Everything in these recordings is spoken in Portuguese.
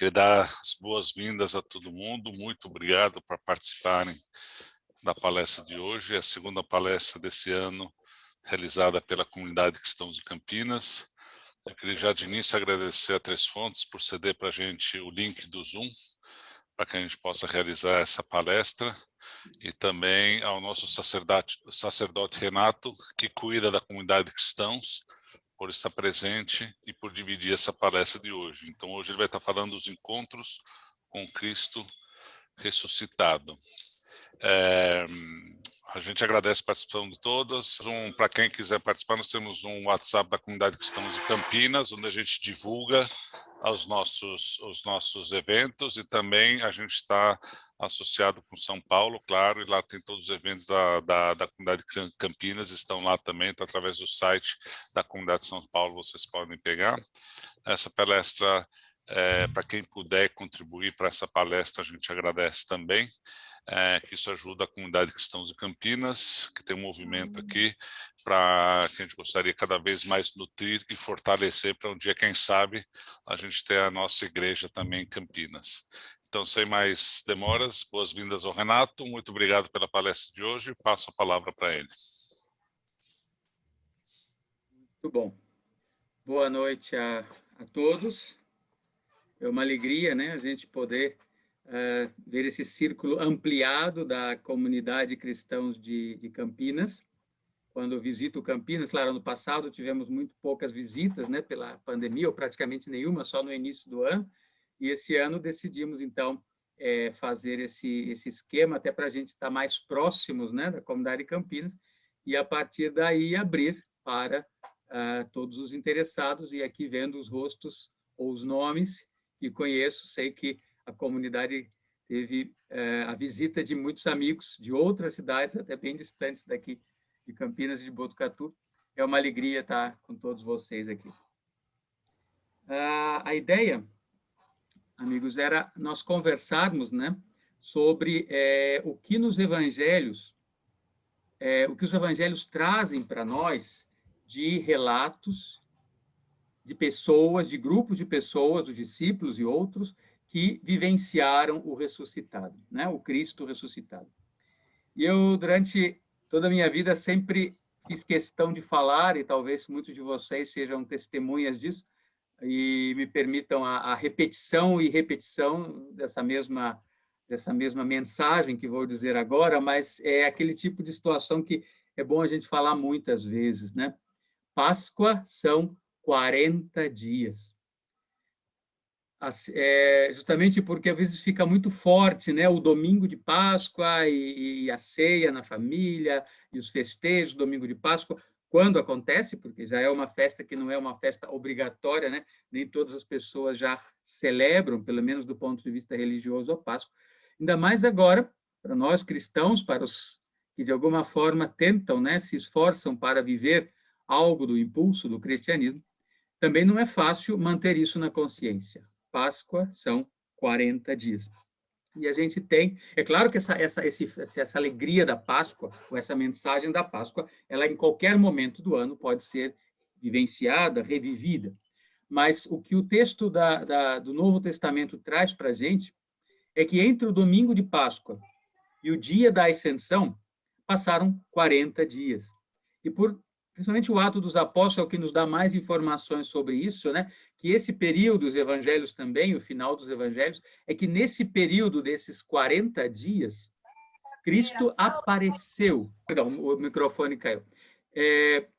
Queria dar as boas-vindas a todo mundo. Muito obrigado por participarem da palestra de hoje. É a segunda palestra desse ano realizada pela Comunidade Cristãos de Campinas. Eu queria já de início agradecer a Três Fontes por ceder para a gente o link do Zoom, para que a gente possa realizar essa palestra, e também ao nosso sacerdote Renato, que cuida da Comunidade Cristãos, por estar presente e por dividir essa palestra de hoje. Então, hoje ele vai estar falando dos encontros com Cristo ressuscitado. A gente agradece a participação de todas. Para quem quiser participar, nós temos um WhatsApp da Comunidade Cristãos de Campinas, onde a gente divulga os nossos eventos, e também a gente está associado com São Paulo, claro, e lá tem todos os eventos da Comunidade Campinas, estão lá também, então, através do site da Comunidade de São Paulo, vocês podem pegar. Essa palestra, para quem puder contribuir para essa palestra, a gente agradece também. Que isso ajuda a Comunidade Cristãos de Campinas, que tem um movimento aqui para que a gente gostaria cada vez mais nutrir e fortalecer para um dia, quem sabe, a gente ter a nossa igreja também em Campinas. Então, sem mais demoras, boas-vindas ao Renato, muito obrigado pela palestra de hoje, e passo a palavra para ele. Muito bom. Boa noite a todos. É uma alegria, né, a gente poder ver esse círculo ampliado da Comunidade Cristãos de Campinas. Quando eu visito Campinas, claro, ano passado tivemos muito poucas visitas, né, pela pandemia, ou praticamente nenhuma, só no início do ano, e esse ano decidimos, então, fazer esse esquema, até para a gente estar mais próximos, né, da Comunidade de Campinas, e a partir daí abrir para todos os interessados, e aqui vendo os rostos ou os nomes que conheço, sei que a comunidade teve a visita de muitos amigos de outras cidades, até bem distantes daqui de Campinas e de Botucatu. É uma alegria estar com todos vocês aqui. A ideia, amigos, era nós conversarmos, né, sobre o que nos evangelhos, o que os evangelhos trazem para nós de relatos de pessoas, de grupos de pessoas, dos discípulos e outros, que vivenciaram o ressuscitado, né? O Cristo ressuscitado. E eu, durante toda a minha vida, sempre fiz questão de falar, e talvez muitos de vocês sejam testemunhas disso, e me permitam a repetição e repetição dessa mesma mensagem que vou dizer agora, mas é aquele tipo de situação que é bom a gente falar muitas vezes, né? Páscoa são 40 dias. Justamente porque às vezes fica muito forte, né, o domingo de Páscoa e a ceia na família e os festejos do domingo de Páscoa, quando acontece, porque já é uma festa que não é uma festa obrigatória, né, nem todas as pessoas já celebram, pelo menos do ponto de vista religioso, a Páscoa. Ainda mais agora, para nós cristãos, para os que de alguma forma tentam, né, se esforçam para viver algo do impulso do cristianismo, também não é fácil manter isso na consciência. Páscoa são 40 dias. E a gente tem... É claro que essa alegria da Páscoa, ou essa mensagem da Páscoa, ela em qualquer momento do ano pode ser vivenciada, revivida. Mas o que o texto do Novo Testamento traz para a gente é que entre o domingo de Páscoa e o dia da Ascensão passaram 40 dias. E principalmente o Atos dos Apóstolos é o que nos dá mais informações sobre isso, né? Que esse período, os evangelhos também, o final dos evangelhos, é que nesse período desses 40 dias, Cristo apareceu. Perdão, o microfone caiu.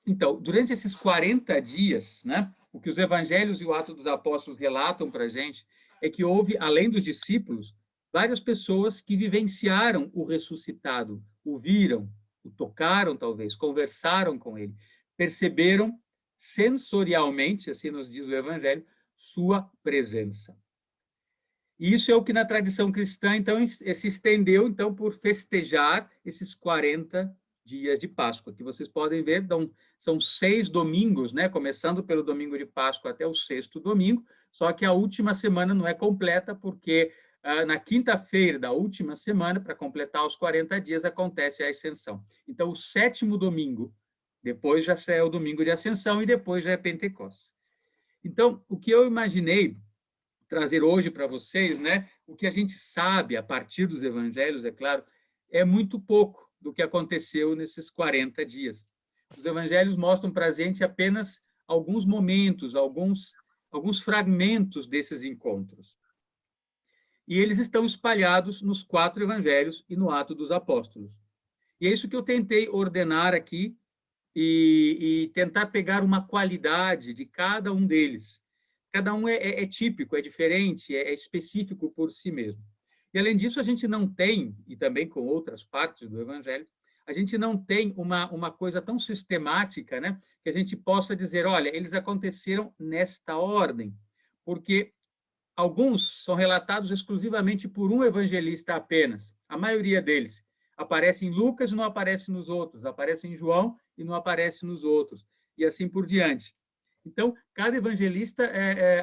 Então, durante esses 40 dias, né, o que os evangelhos e o Atos dos Apóstolos relatam para a gente é que houve, além dos discípulos, várias pessoas que vivenciaram o ressuscitado, o viram, o tocaram, talvez, conversaram com ele, perceberam sensorialmente, assim nos diz o Evangelho, sua presença. E isso é o que na tradição cristã, então, se estendeu, então, por festejar esses 40 dias de Páscoa, que vocês podem ver, então, são 6 domingos, né? Começando pelo domingo de Páscoa até o 6º domingo, só que a última semana não é completa, porque na quinta-feira da última semana, para completar os 40 dias, acontece a Ascensão. Então, o 7º domingo, depois já é o domingo de Ascensão e depois já é Pentecostes. Então, o que eu imaginei trazer hoje para vocês, né, o que a gente sabe a partir dos evangelhos, é claro, é muito pouco do que aconteceu nesses 40 dias. Os evangelhos mostram para a gente apenas alguns momentos, alguns fragmentos desses encontros. E eles estão espalhados nos 4 evangelhos e no Atos dos Apóstolos. E é isso que eu tentei ordenar aqui e tentar pegar uma qualidade de cada um deles. Cada um é típico, é diferente, é específico por si mesmo. E, além disso, a gente não tem, e também com outras partes do Evangelho, a gente não tem uma coisa tão sistemática, né, que a gente possa dizer, olha, eles aconteceram nesta ordem, porque alguns são relatados exclusivamente por um evangelista apenas. A maioria deles aparece em Lucas e não aparece nos outros, aparece em João e não aparece nos outros, e assim por diante. Então, cada evangelista,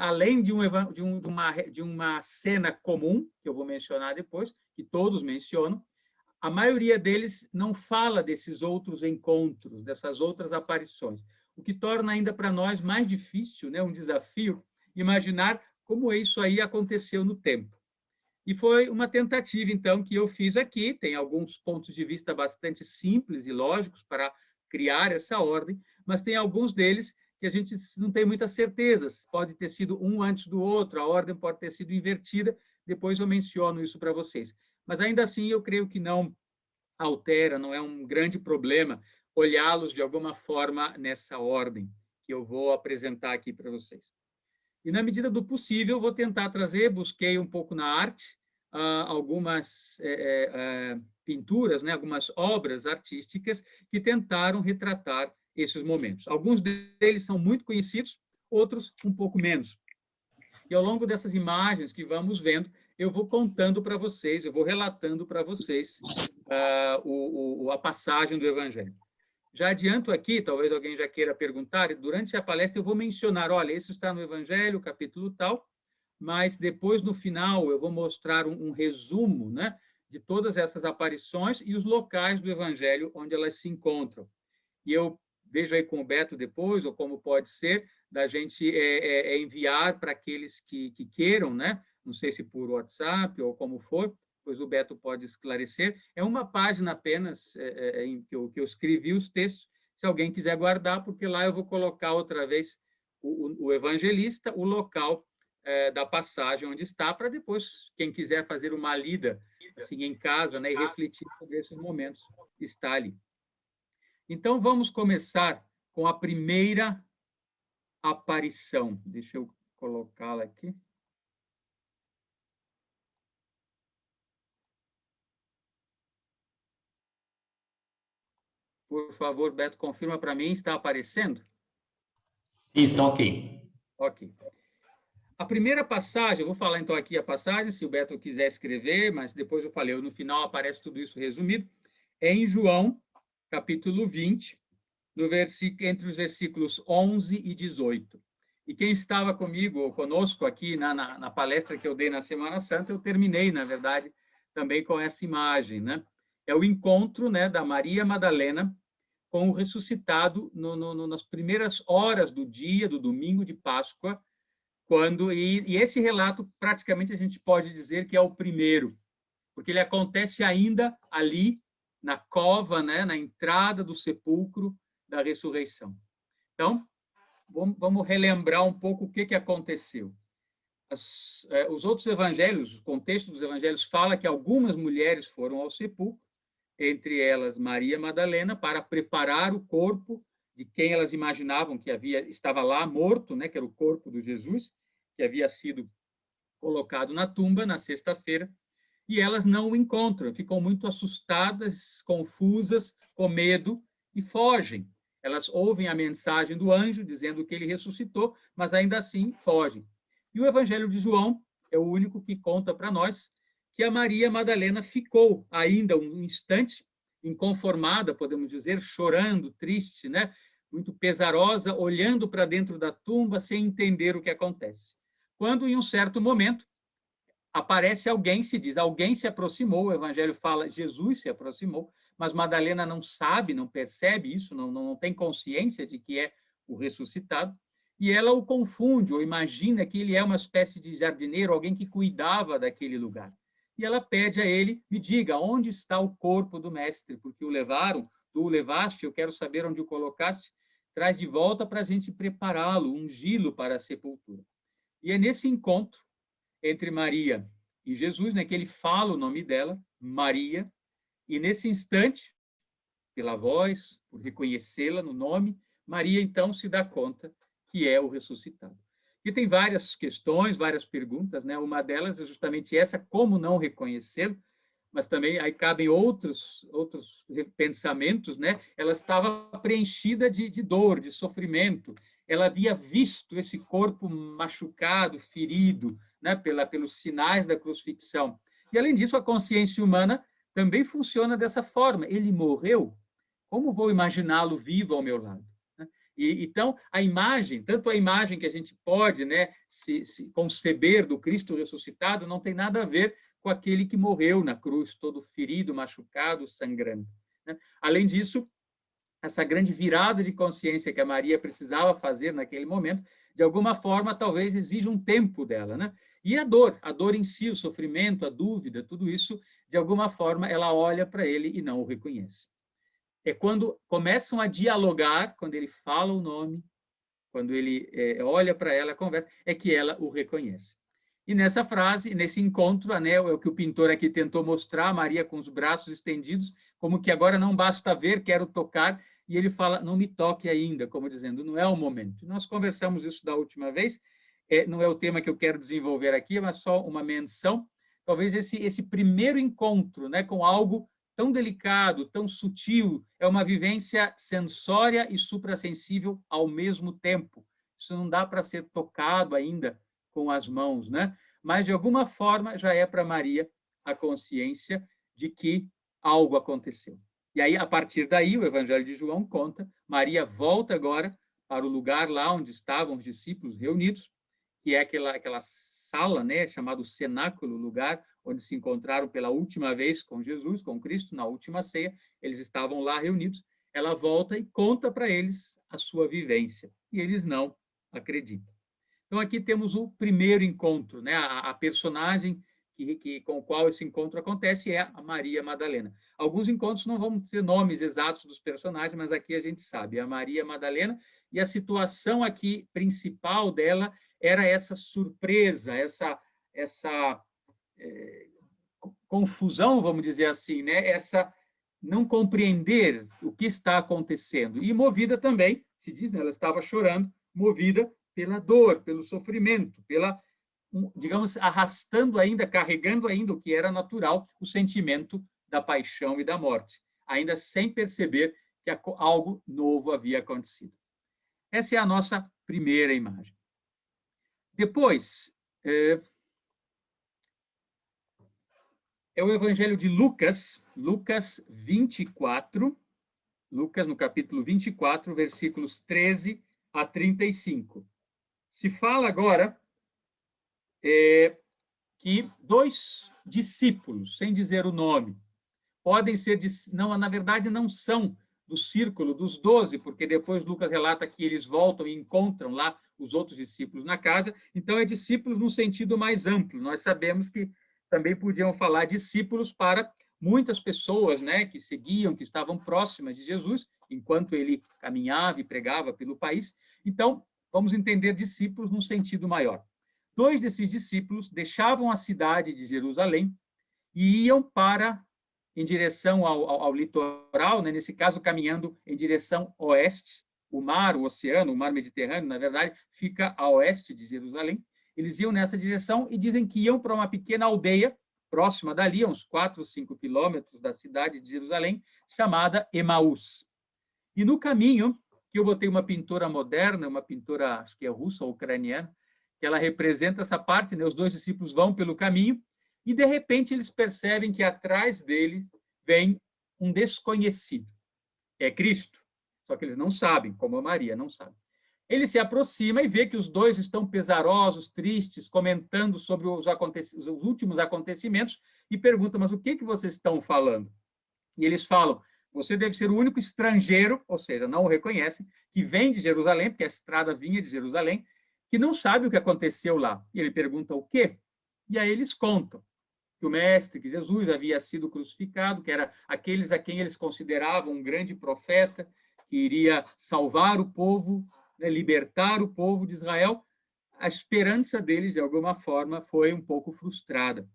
além de uma cena comum, que eu vou mencionar depois, que todos mencionam, a maioria deles não fala desses outros encontros, dessas outras aparições, o que torna ainda para nós mais difícil, né, um desafio, imaginar como isso aí aconteceu no tempo. E foi uma tentativa, então, que eu fiz aqui. Tem alguns pontos de vista bastante simples e lógicos para criar essa ordem, mas tem alguns deles que a gente não tem muitas certezas. Pode ter sido um antes do outro, a ordem pode ter sido invertida, depois eu menciono isso para vocês. Mas, ainda assim, eu creio que não altera, não é um grande problema olhá-los de alguma forma nessa ordem que eu vou apresentar aqui para vocês. E, na medida do possível, vou tentar trazer, busquei um pouco na arte, algumas pinturas, né, algumas obras artísticas que tentaram retratar esses momentos. Alguns deles são muito conhecidos, outros um pouco menos. E, ao longo dessas imagens que vamos vendo, eu vou contando para vocês, eu vou relatando para vocês a passagem do Evangelho. Já adianto aqui, talvez alguém já queira perguntar, durante a palestra eu vou mencionar, olha, isso está no Evangelho, capítulo tal, mas depois, no final, eu vou mostrar um resumo, né, de todas essas aparições e os locais do Evangelho onde elas se encontram. E eu vejo aí com o Beto depois, ou como pode ser, da gente enviar para aqueles que queiram, né, não sei se por WhatsApp ou como for, pois o Beto pode esclarecer. É uma página apenas em que eu escrevi os textos, se alguém quiser guardar, porque lá eu vou colocar outra vez o evangelista, o local da passagem onde está, para depois, quem quiser fazer uma lida assim, em casa, né, e refletir sobre esses momentos, está ali. Então, vamos começar com a primeira aparição. Deixa eu colocá-la aqui. Por favor, Beto, confirma para mim, está aparecendo? Sim, está ok. Ok. A primeira passagem, eu vou falar então aqui a passagem, se o Beto quiser escrever, mas depois eu falei, no final aparece tudo isso resumido, é em João, capítulo 20, entre os versículos 11 e 18. E quem estava comigo, ou conosco aqui na palestra que eu dei na Semana Santa, eu terminei, na verdade, também com essa imagem, né? É o encontro, né, da Maria Madalena com o ressuscitado nas primeiras horas do dia, do domingo de Páscoa, e esse relato, praticamente, a gente pode dizer que é o primeiro, porque ele acontece ainda ali, na cova, né, na entrada do sepulcro da ressurreição. Então, vamos relembrar um pouco o que aconteceu. Os outros evangelhos, o contexto dos evangelhos fala que algumas mulheres foram ao sepulcro, entre elas Maria Madalena, para preparar o corpo de quem elas imaginavam que estava lá morto, né, que era o corpo de Jesus, que havia sido colocado na tumba na sexta-feira, e elas não o encontram, ficam muito assustadas, confusas, com medo e fogem. Elas ouvem a mensagem do anjo dizendo que ele ressuscitou, mas ainda assim fogem. E o Evangelho de João é o único que conta para nós que a Maria Madalena ficou ainda um instante inconformada, podemos dizer, chorando, triste, né? Muito pesarosa, olhando para dentro da tumba sem entender o que acontece. Quando, em um certo momento, aparece alguém, se diz, alguém se aproximou, o Evangelho fala, Jesus se aproximou, mas Madalena não sabe, não percebe isso, não tem consciência de que é o ressuscitado, e ela o confunde, ou imagina que ele é uma espécie de jardineiro, alguém que cuidava daquele lugar. E ela pede a ele, me diga, onde está o corpo do mestre? Porque o levaram, tu o levaste, eu quero saber onde o colocaste, traz de volta para a gente prepará-lo, ungí-lo para a sepultura. E é nesse encontro entre Maria e Jesus, né, que ele fala o nome dela, Maria, e nesse instante, pela voz, por reconhecê-la no nome, Maria então se dá conta que é o ressuscitado. E tem várias questões, várias perguntas, né? Uma delas é justamente essa, como não reconhecê-lo, mas também aí cabem outros pensamentos, né? Ela estava preenchida de dor, de sofrimento. Ela havia visto esse corpo machucado, ferido, né? Pelos sinais da crucifixão. E, além disso, a consciência humana também funciona dessa forma. Ele morreu, como vou imaginá-lo vivo ao meu lado? Então, a imagem, tanto a imagem que a gente pode, né, se conceber do Cristo ressuscitado, não tem nada a ver com aquele que morreu na cruz, todo ferido, machucado, sangrando. Né? Além disso, essa grande virada de consciência que a Maria precisava fazer naquele momento, de alguma forma, talvez exija um tempo dela. Né? E a dor em si, o sofrimento, a dúvida, tudo isso, de alguma forma, ela olha para ele e não o reconhece. É quando começam a dialogar, quando ele fala o nome, quando ele olha para ela, conversa, é que ela o reconhece. E nessa frase, nesse encontro, né, é o que o pintor aqui tentou mostrar, Maria com os braços estendidos, como que agora não basta ver, quero tocar, e ele fala, não me toque ainda, como dizendo, não é o momento. Nós conversamos isso da última vez, não é o tema que eu quero desenvolver aqui, mas só uma menção, talvez esse primeiro encontro, né, com algo tão delicado, tão sutil, é uma vivência sensória e suprassensível ao mesmo tempo. Isso não dá para ser tocado ainda com as mãos, né? Mas, de alguma forma, já é para Maria a consciência de que algo aconteceu. E aí, a partir daí, o Evangelho de João conta, Maria volta agora para o lugar lá onde estavam os discípulos reunidos, que é aquela sala, né, chamado cenáculo, lugar onde se encontraram pela última vez com Jesus, com Cristo, na última ceia, eles estavam lá reunidos. Ela volta e conta para eles a sua vivência, e eles não acreditam. Então, aqui temos o primeiro encontro, né? A personagem com o qual esse encontro acontece é a Maria Madalena. Alguns encontros não vão ter nomes exatos dos personagens, mas aqui a gente sabe, é a Maria Madalena, e a situação aqui principal dela era essa surpresa, essa confusão, vamos dizer assim, né? Essa não compreender o que está acontecendo. E movida também, se diz, né? Ela estava chorando, movida pela dor, pelo sofrimento, digamos, arrastando ainda, carregando ainda o que era natural, o sentimento da paixão e da morte, ainda sem perceber que algo novo havia acontecido. Essa é a nossa primeira imagem. Depois, é o Evangelho de Lucas, Lucas 24, Lucas no capítulo 24, versículos 13 a 35. Se fala agora que dois discípulos, sem dizer o nome, podem ser, não, na verdade não são do círculo dos 12, porque depois Lucas relata que eles voltam e encontram lá os outros discípulos na casa, então é discípulos num sentido mais amplo. Nós sabemos que também podiam falar discípulos para muitas pessoas, né, que seguiam, que estavam próximas de Jesus, enquanto ele caminhava e pregava pelo país. Então, vamos entender discípulos num sentido maior. Dois desses discípulos deixavam a cidade de Jerusalém e iam em direção ao litoral, né? Nesse caso, caminhando em direção oeste. O oceano, o mar Mediterrâneo, na verdade, fica a oeste de Jerusalém. Eles iam nessa direção e dizem que iam para uma pequena aldeia próxima dali, a uns 4, 5 quilômetros da cidade de Jerusalém, chamada Emaús. E no caminho, que eu botei uma pintora moderna, uma pintora, acho que é russa ou ucraniana, que ela representa essa parte, né? Os dois discípulos vão pelo caminho e, de repente, eles percebem que atrás deles vem um desconhecido. É Cristo. Só que eles não sabem, como a Maria não sabe. Ele se aproxima e vê que os dois estão pesarosos, tristes, comentando sobre os últimos acontecimentos e pergunta, mas o que vocês estão falando? E eles falam, você deve ser o único estrangeiro, ou seja, não o reconhecem, que vem de Jerusalém, porque a estrada vinha de Jerusalém, que não sabe o que aconteceu lá. E ele pergunta o quê? E aí eles contam que o mestre, que Jesus havia sido crucificado, que era aqueles a quem eles consideravam um grande profeta, que iria salvar o povo, né, libertar o povo de Israel. A esperança deles, de alguma forma, foi um pouco frustrada.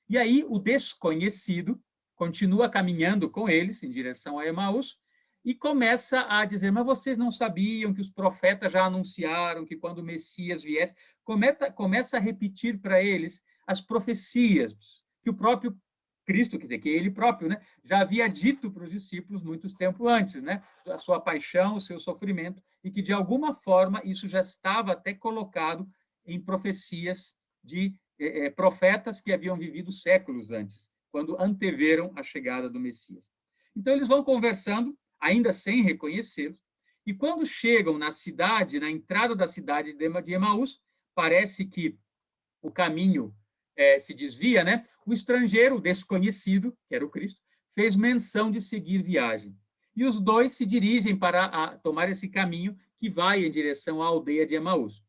E aí o desconhecido continua caminhando com eles em direção a Emaús e começa a dizer, mas vocês não sabiam que os profetas já anunciaram que quando o Messias viesse, começa a repetir para eles as profecias que o próprio Cristo, quer dizer, que ele próprio, né, já havia dito para os discípulos muito tempo antes, né, a sua paixão, o seu sofrimento, e que de alguma forma isso já estava até colocado em profecias de profetas que haviam vivido séculos antes, quando anteveram a chegada do Messias. Então eles vão conversando, ainda sem reconhecê-lo, e quando chegam na cidade, na entrada da cidade de Emaús, parece que o caminho se desvia, né? O estrangeiro, o desconhecido, que era o Cristo, fez menção de seguir viagem. E os dois se dirigem para tomar esse caminho que vai em direção à aldeia de Emaús.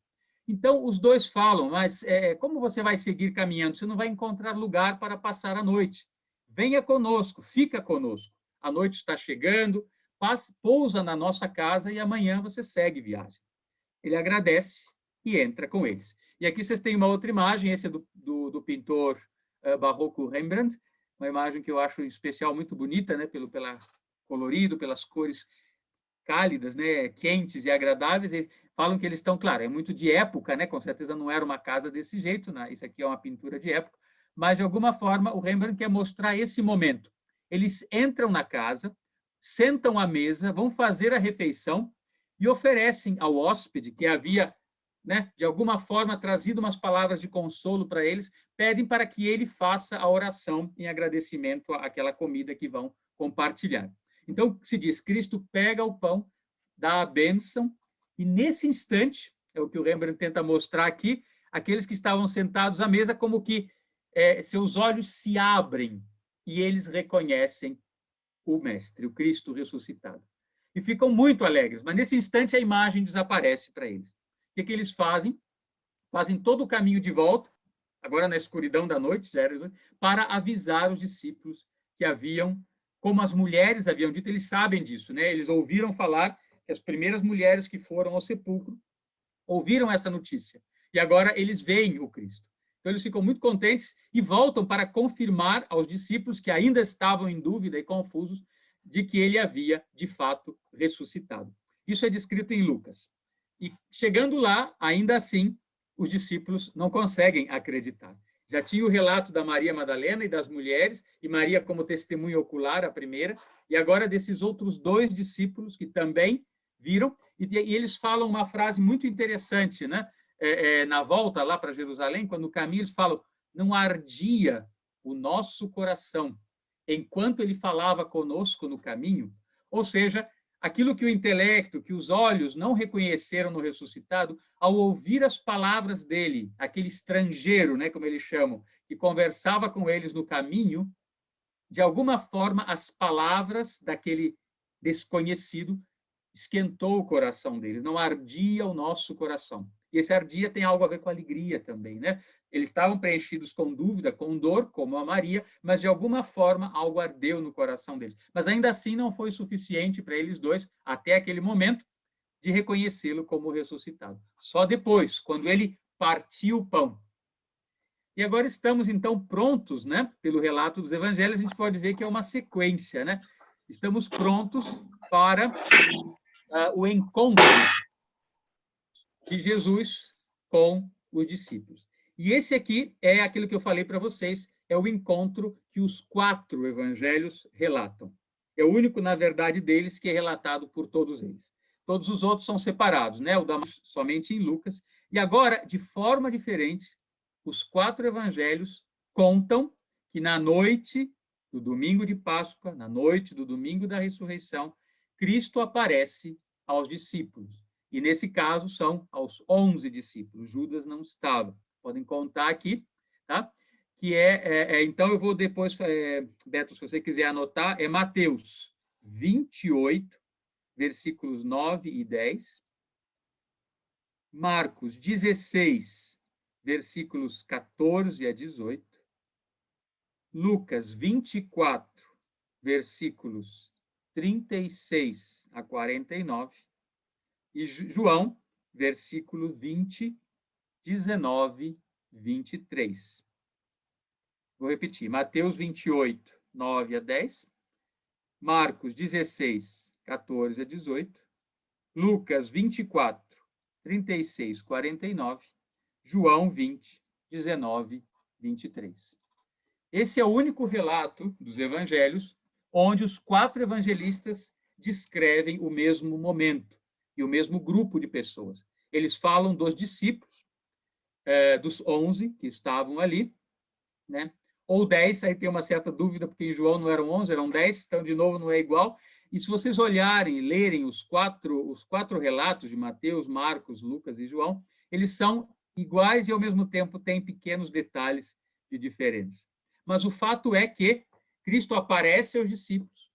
Então, os dois falam, mas como você vai seguir caminhando? Você não vai encontrar lugar para passar a noite. Venha conosco, fica conosco. A noite está chegando, pousa na nossa casa e amanhã você segue viagem. Ele agradece e entra com eles. E aqui vocês têm uma outra imagem, esse é do pintor barroco Rembrandt, uma imagem que eu acho em especial muito bonita, né, pela colorido, pelas cores cálidas, né, quentes e agradáveis. Eles falam que eles estão, claro, é muito de época, né, com certeza não era uma casa desse jeito, né, isso aqui é uma pintura de época, mas de alguma forma o Rembrandt quer mostrar esse momento. Eles entram na casa, sentam à mesa, vão fazer a refeição e oferecem ao hóspede que havia, né, de alguma forma trazido umas palavras de consolo para eles, pedem para que ele faça a oração em agradecimento àquela comida que vão compartilhar. Então, se diz, Cristo pega o pão, dá a bênção, e nesse instante, é o que o Rembrandt tenta mostrar aqui, aqueles que estavam sentados à mesa, como que seus olhos se abrem e eles reconhecem o Mestre, o Cristo ressuscitado. E ficam muito alegres, mas nesse instante a imagem desaparece para eles. O que eles fazem? Fazem todo o caminho de volta, agora na escuridão da noite, para avisar os discípulos que haviam, como as mulheres haviam dito, eles sabem disso, né? Eles ouviram falar que as primeiras mulheres que foram ao sepulcro ouviram essa notícia. E agora eles veem o Cristo. Então eles ficam muito contentes e voltam para confirmar aos discípulos que ainda estavam em dúvida e confusos de que ele havia, de fato, ressuscitado. Isso é descrito em Lucas. E chegando lá, ainda assim, os discípulos não conseguem acreditar. Já tinha o relato da Maria Madalena e das mulheres, e Maria como testemunha ocular, a primeira, e agora desses outros dois discípulos que também viram, e eles falam uma frase muito interessante, né? Na volta lá para Jerusalém, quando no caminho eles falam, não ardia o nosso coração enquanto ele falava conosco no caminho, ou seja, aquilo que o intelecto, que os olhos não reconheceram no ressuscitado, ao ouvir as palavras dele, aquele estrangeiro, né, como eles chamam, que conversava com eles no caminho, de alguma forma as palavras daquele desconhecido esquentou o coração deles, não ardia o nosso coração. E esse ardia tem algo a ver com alegria também, né? Eles estavam preenchidos com dúvida, com dor, como a Maria, mas de alguma forma algo ardeu no coração deles. Mas ainda assim não foi suficiente para eles dois, até aquele momento, de reconhecê-lo como ressuscitado. Só depois, quando ele partiu o pão. E agora estamos, então, prontos, né? Pelo relato dos evangelhos, a gente pode ver que é uma sequência, né? Estamos prontos para o encontro de Jesus com os discípulos. E esse aqui é aquilo que eu falei para vocês, é o encontro que os 4 evangelhos relatam. É o único, na verdade, deles que é relatado por todos eles. Todos os outros são separados, né? O da somente em Lucas. E agora, de forma diferente, os 4 evangelhos contam que na noite do domingo de Páscoa, na noite do domingo da ressurreição, Cristo aparece aos discípulos. E, nesse caso, são aos 11 discípulos. Judas não estava. Podem contar aqui, tá? Que então, eu vou depois, Beto, se você quiser anotar, é Mateus. 28, versículos 9 e 10. Marcos 16, versículos 14 a 18. Lucas 24, versículos 36 a 49. E João, versículo 20, 19, 23. Vou repetir. Mateus 28, 9 a 10. Marcos 16, 14 a 18. Lucas 24, 36, 49. João 20, 19, 23. Esse é o único relato dos evangelhos onde os 4 evangelistas descrevem o mesmo momento e o mesmo grupo de pessoas. Eles falam dos discípulos, dos 11 que estavam ali, né? Ou 10, aí tem uma certa dúvida, porque em João não eram 11, eram 10, então, de novo, não é igual. E se vocês olharem e lerem os quatro relatos de Mateus, Marcos, Lucas e João, eles são iguais e, ao mesmo tempo, têm pequenos detalhes de diferença. Mas o fato é que Cristo aparece aos discípulos.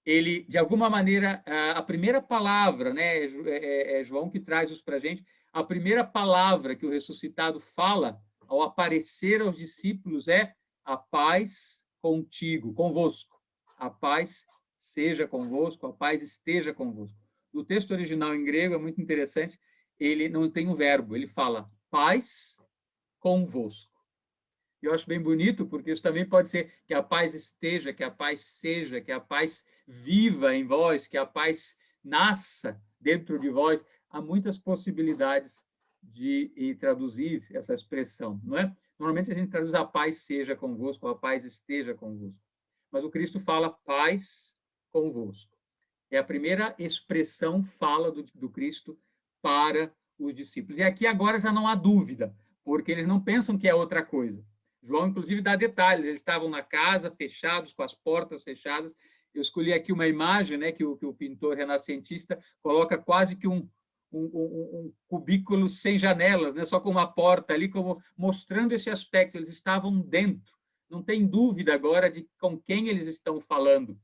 Ele, de alguma maneira, a primeira palavra, né, é João que traz isso para a gente, a primeira palavra que o ressuscitado fala ao aparecer aos discípulos é a paz contigo, convosco. A paz seja convosco, a paz esteja convosco. No texto original em grego é muito interessante, ele não tem um verbo, ele fala paz convosco. Eu acho bem bonito, porque isso também pode ser que a paz esteja, que a paz seja, que a paz viva em vós, que a paz nasça dentro de vós. Há muitas possibilidades de traduzir essa expressão, não é? Normalmente a gente traduz a paz seja convosco, a paz esteja convosco. Mas o Cristo fala paz convosco. É a primeira expressão, fala do Cristo para os discípulos. E aqui agora já não há dúvida, porque eles não pensam que é outra coisa. João, inclusive, dá detalhes. Eles estavam na casa, fechados, com as portas fechadas. Eu escolhi aqui uma imagem, né, que o pintor renascentista coloca quase que um cubículo sem janelas, né, só com uma porta ali, como mostrando esse aspecto. Eles estavam dentro. Não tem dúvida agora de com quem eles estão falando.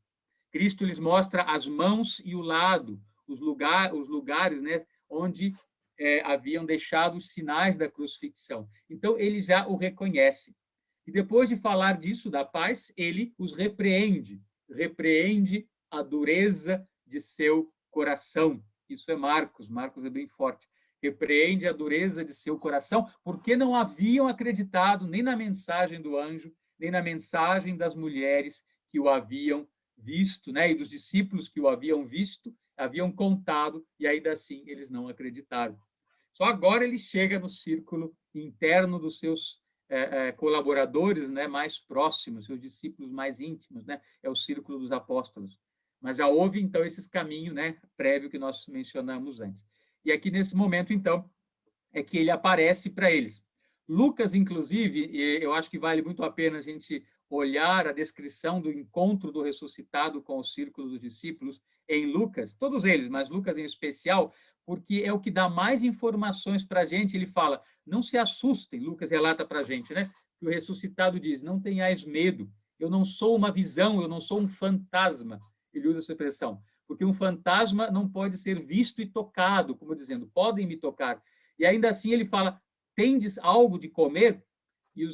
Cristo lhes mostra as mãos e o lado, os lugares, né, onde haviam deixado os sinais da crucifixão. Então, eles já o reconhecem. E depois de falar disso, da paz, ele os repreende a dureza de seu coração. Isso é Marcos é bem forte. Repreende a dureza de seu coração, porque não haviam acreditado nem na mensagem do anjo, nem na mensagem das mulheres que o haviam visto, né? E dos discípulos que o haviam visto, haviam contado, e ainda assim eles não acreditaram. Só agora ele chega no círculo interno dos seus colaboradores, né, mais próximos, seus discípulos mais íntimos, né, é o círculo dos apóstolos. Mas já houve, então, esse caminho, né, prévio que nós mencionamos antes. E aqui, nesse momento, então, é que ele aparece para eles. Lucas, inclusive, eu acho que vale muito a pena a gente olhar a descrição do encontro do ressuscitado com o círculo dos discípulos em Lucas, todos eles, mas Lucas em especial, porque é o que dá mais informações para a gente. Ele fala, não se assustem, Lucas relata para a gente, né? Que o ressuscitado diz, não tenhais medo, eu não sou uma visão, eu não sou um fantasma. Ele usa essa expressão, porque um fantasma não pode ser visto e tocado, como dizendo, podem me tocar. E ainda assim ele fala, tendes algo de comer? E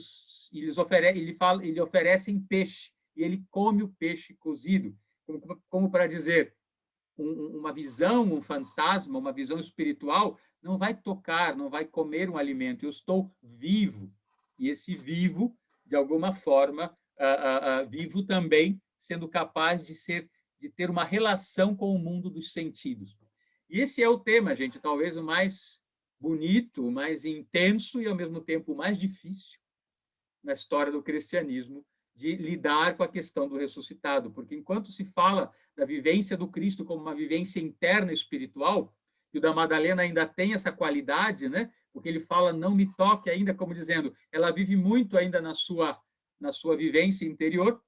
ele oferecem peixe, e ele come o peixe cozido, como para dizer, uma visão, um fantasma, uma visão espiritual, não vai tocar, não vai comer um alimento. Eu estou vivo. E esse vivo, de alguma forma, vivo também, sendo capaz de ter uma relação com o mundo dos sentidos. E esse é o tema, gente, talvez o mais bonito, o mais intenso e, ao mesmo tempo, o mais difícil na história do cristianismo, de lidar com a questão do ressuscitado, porque enquanto se fala da vivência do Cristo como uma vivência interna espiritual, e o da Madalena ainda tem essa qualidade, né? Porque ele fala, não me toque ainda, como dizendo, ela vive muito ainda na sua vivência interior,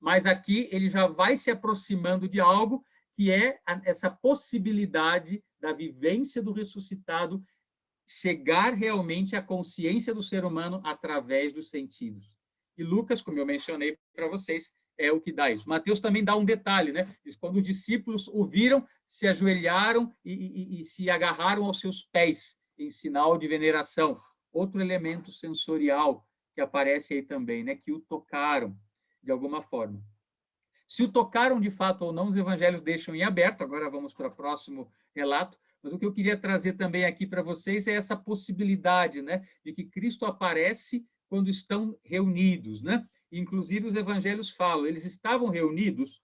mas aqui ele já vai se aproximando de algo que é essa possibilidade da vivência do ressuscitado chegar realmente à consciência do ser humano através dos sentidos. E Lucas, como eu mencionei para vocês, é o que dá isso. Mateus também dá um detalhe, né? Quando os discípulos o viram, se ajoelharam e se agarraram aos seus pés, em sinal de veneração. Outro elemento sensorial que aparece aí também, né? Que o tocaram, de alguma forma. Se o tocaram de fato ou não, os evangelhos deixam em aberto. Agora vamos para o próximo relato. Mas o que eu queria trazer também aqui para vocês é essa possibilidade, né, de que Cristo aparece quando estão reunidos, né? Inclusive os evangelhos falam, eles estavam reunidos,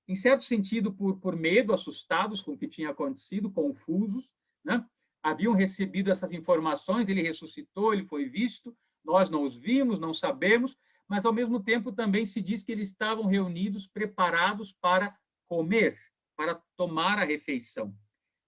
em certo sentido, por medo, assustados com o que tinha acontecido, confusos, né? Haviam recebido essas informações, ele ressuscitou, ele foi visto, nós não os vimos, não sabemos, mas, ao mesmo tempo, também se diz que eles estavam reunidos, preparados para comer, para tomar a refeição.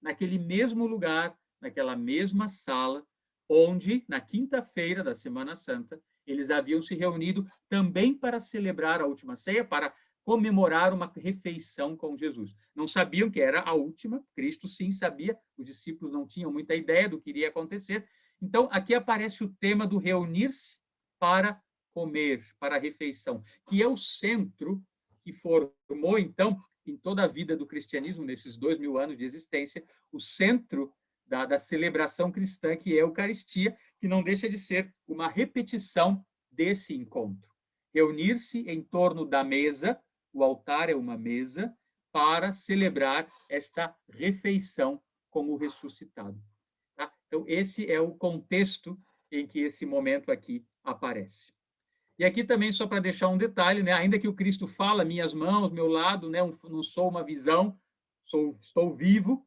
Naquele mesmo lugar, naquela mesma sala, onde, na quinta-feira da Semana Santa, eles haviam se reunido também para celebrar a última ceia, para comemorar uma refeição com Jesus. Não sabiam que era a última, Cristo sim sabia, os discípulos não tinham muita ideia do que iria acontecer. Então, aqui aparece o tema do reunir-se para comer, para a refeição, que é o centro que formou, então, em toda a vida do cristianismo, nesses 2000 anos de existência, o centro da celebração cristã, que é a Eucaristia, que não deixa de ser uma repetição desse encontro. Reunir-se em torno da mesa, o altar é uma mesa, para celebrar esta refeição com o ressuscitado. Tá? Então, esse é o contexto em que esse momento aqui aparece. E aqui também, só para deixar um detalhe, né? Ainda que o Cristo fala, minhas mãos, meu lado, né? Não sou uma visão, estou vivo,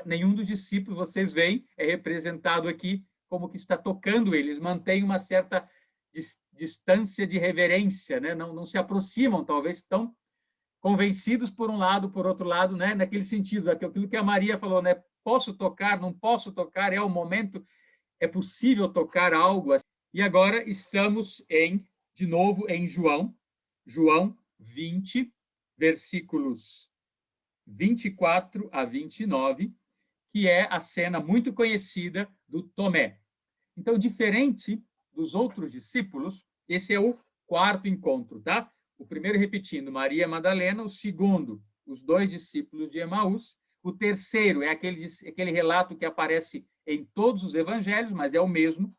nenhum dos discípulos, vocês veem, é representado aqui como que está tocando eles, mantém uma certa distância de reverência, né? Não se aproximam, talvez estão convencidos por um lado, por outro lado, né? Naquele sentido, aquilo que a Maria falou, né? Posso tocar, não posso tocar, é o momento, é possível tocar algo assim. E agora estamos de novo em João 20, versículos 24 a 29, que é a cena muito conhecida do Tomé. Então, diferente dos outros discípulos, esse é o quarto encontro, tá? O primeiro, repetindo, Maria Madalena; o segundo, os 2 discípulos de Emaús; o terceiro é aquele relato que aparece em todos os evangelhos, mas é o mesmo.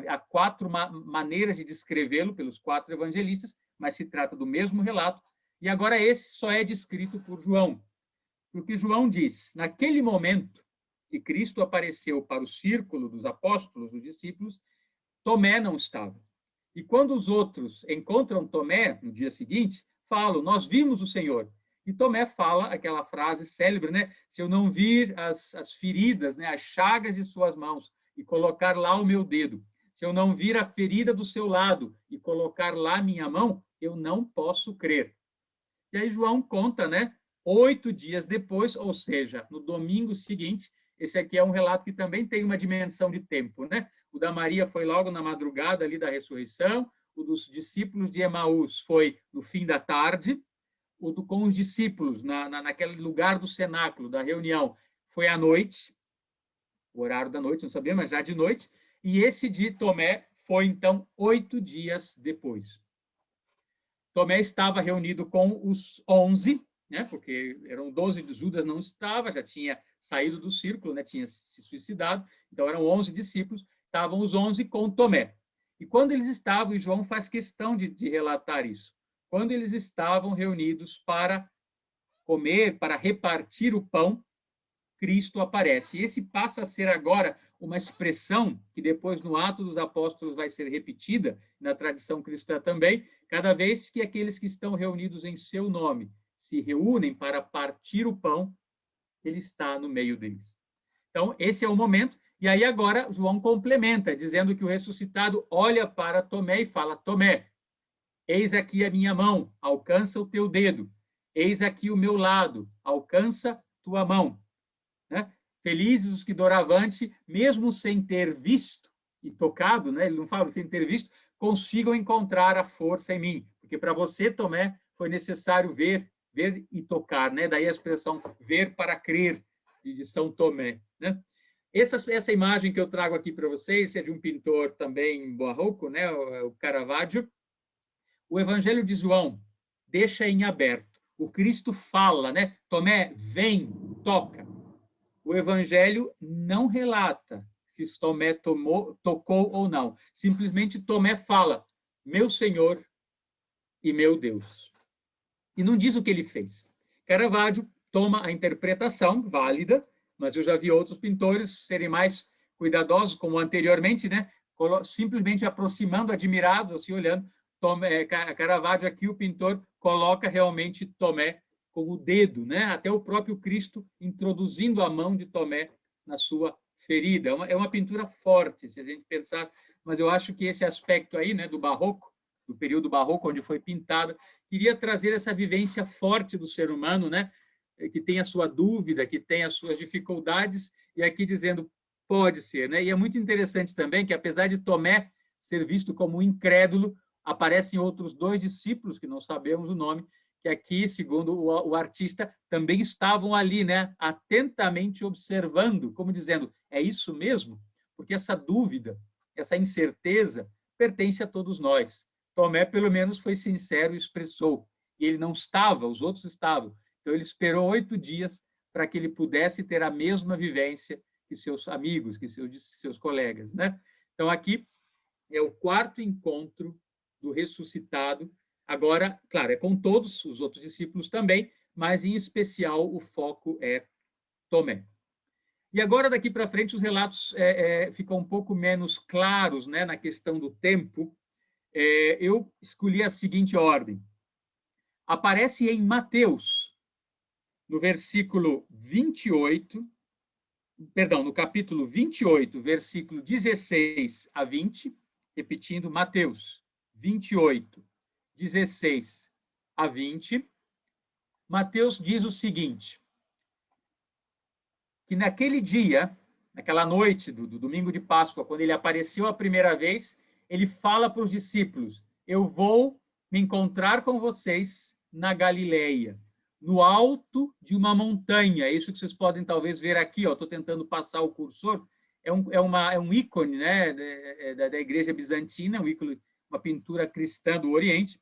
Há 4 maneiras de descrevê-lo pelos 4 evangelistas, mas se trata do mesmo relato. E agora esse só é descrito por João. Porque João diz, naquele momento que Cristo apareceu para o círculo dos apóstolos, dos discípulos, Tomé não estava. E quando os outros encontram Tomé no dia seguinte, falam, nós vimos o Senhor. E Tomé fala aquela frase célebre, né? Se eu não vir as feridas, né? As chagas de suas mãos e colocar lá o meu dedo, se eu não vir a ferida do seu lado e colocar lá minha mão, eu não posso crer. E aí João conta, né? 8 dias depois, ou seja, no domingo seguinte, esse aqui é um relato que também tem uma dimensão de tempo, né? O da Maria foi logo na madrugada ali da ressurreição, o dos discípulos de Emaús foi no fim da tarde, com os discípulos naquele lugar do cenáculo, da reunião, foi à noite, o horário da noite, não sabia, mas já de noite, e esse de Tomé foi, então, 8 dias depois. Tomé estava reunido com os 11, né, porque eram 12, Judas não estava, já tinha saído do círculo, né, tinha se suicidado, então eram 11 discípulos, estavam os 11 com Tomé. E quando eles estavam, e João faz questão de relatar isso, quando eles estavam reunidos para comer, para repartir o pão, Cristo aparece. E esse passa a ser agora uma expressão que depois no Atos dos Apóstolos vai ser repetida, na tradição cristã também, cada vez que aqueles que estão reunidos em seu nome se reúnem para partir o pão, ele está no meio deles. Então, esse é o momento. E aí agora João complementa, dizendo que o ressuscitado olha para Tomé e fala, Tomé, eis aqui a minha mão, alcança o teu dedo. Eis aqui o meu lado, alcança tua mão. Né? Felizes os que doravante, mesmo sem ter visto e tocado, né? Ele não fala sem ter visto, consigam encontrar a força em mim. Porque para você, Tomé, foi necessário ver e tocar. Né? Daí a expressão ver para crer, de São Tomé. Né? Essa imagem que eu trago aqui para vocês é de um pintor também barroco, né? O Caravaggio. O Evangelho de João, deixa em aberto. O Cristo fala, né? Tomé, vem, toca. O Evangelho não relata se Tomé tocou ou não. Simplesmente Tomé fala, meu Senhor e meu Deus. E não diz o que ele fez. Caravaggio toma a interpretação válida, mas eu já vi outros pintores serem mais cuidadosos, como anteriormente, né? Simplesmente aproximando, admirados, assim, olhando. Caravaggio aqui, o pintor, coloca realmente Tomé com o dedo, né? Até o próprio Cristo introduzindo a mão de Tomé na sua ferida. É uma pintura forte, se a gente pensar, mas eu acho que esse aspecto aí, né, do barroco, do período barroco, onde foi pintada, queria trazer essa vivência forte do ser humano, né, que tem a sua dúvida, que tem as suas dificuldades, e aqui dizendo, pode ser, né? E é muito interessante também que, apesar de Tomé ser visto como um incrédulo, aparecem outros 2 discípulos, que não sabemos o nome, que aqui, segundo o artista, também estavam ali, né, atentamente observando, como dizendo, é isso mesmo? Porque essa dúvida, essa incerteza, pertence a todos nós. Tomé, pelo menos, foi sincero e expressou. E ele não estava, os outros estavam. Então, ele esperou 8 dias para que ele pudesse ter a mesma vivência que seus amigos, que seus colegas, né? Então, aqui é o 4º encontro do ressuscitado. Agora, claro, é com todos os outros discípulos também, mas, em especial, o foco é Tomé. E agora, daqui para frente, os relatos ficam um pouco menos claros, né, na questão do tempo. Eu escolhi a seguinte ordem. Aparece em Mateus, no versículo 28, perdão, no capítulo 28, versículo 16 a 20, repetindo, Mateus 28, 16 a 20, Mateus diz o seguinte, que naquele dia, naquela noite do domingo de Páscoa, quando ele apareceu a primeira vez, ele fala para os discípulos, eu vou me encontrar com vocês na Galileia, no alto de uma montanha. Isso que vocês podem talvez ver aqui, estou tentando passar o cursor, é um ícone, né, da igreja bizantina, um ícone, uma pintura cristã do Oriente,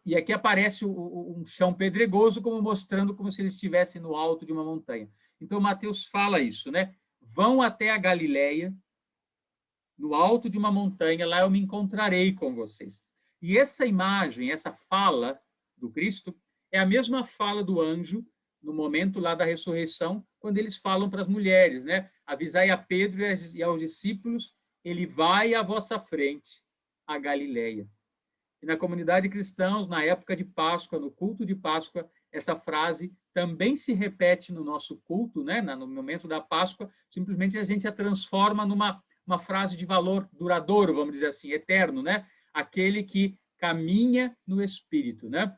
e aqui aparece um chão pedregoso, como mostrando como se eles estivessem no alto de uma montanha. Então, Mateus fala isso, né? Vão até a Galileia, no alto de uma montanha, lá eu me encontrarei com vocês. E essa imagem, essa fala do Cristo, é a mesma fala do anjo no momento lá da ressurreição, quando eles falam para as mulheres, né? Avisai a Pedro e aos discípulos, ele vai à vossa frente, a Galileia. E na comunidade cristã, na época de Páscoa, no culto de Páscoa, essa frase também se repete no nosso culto, né? No momento da Páscoa, simplesmente a gente a transforma numa frase de valor duradouro, vamos dizer assim, eterno, né? Aquele que caminha no Espírito, né?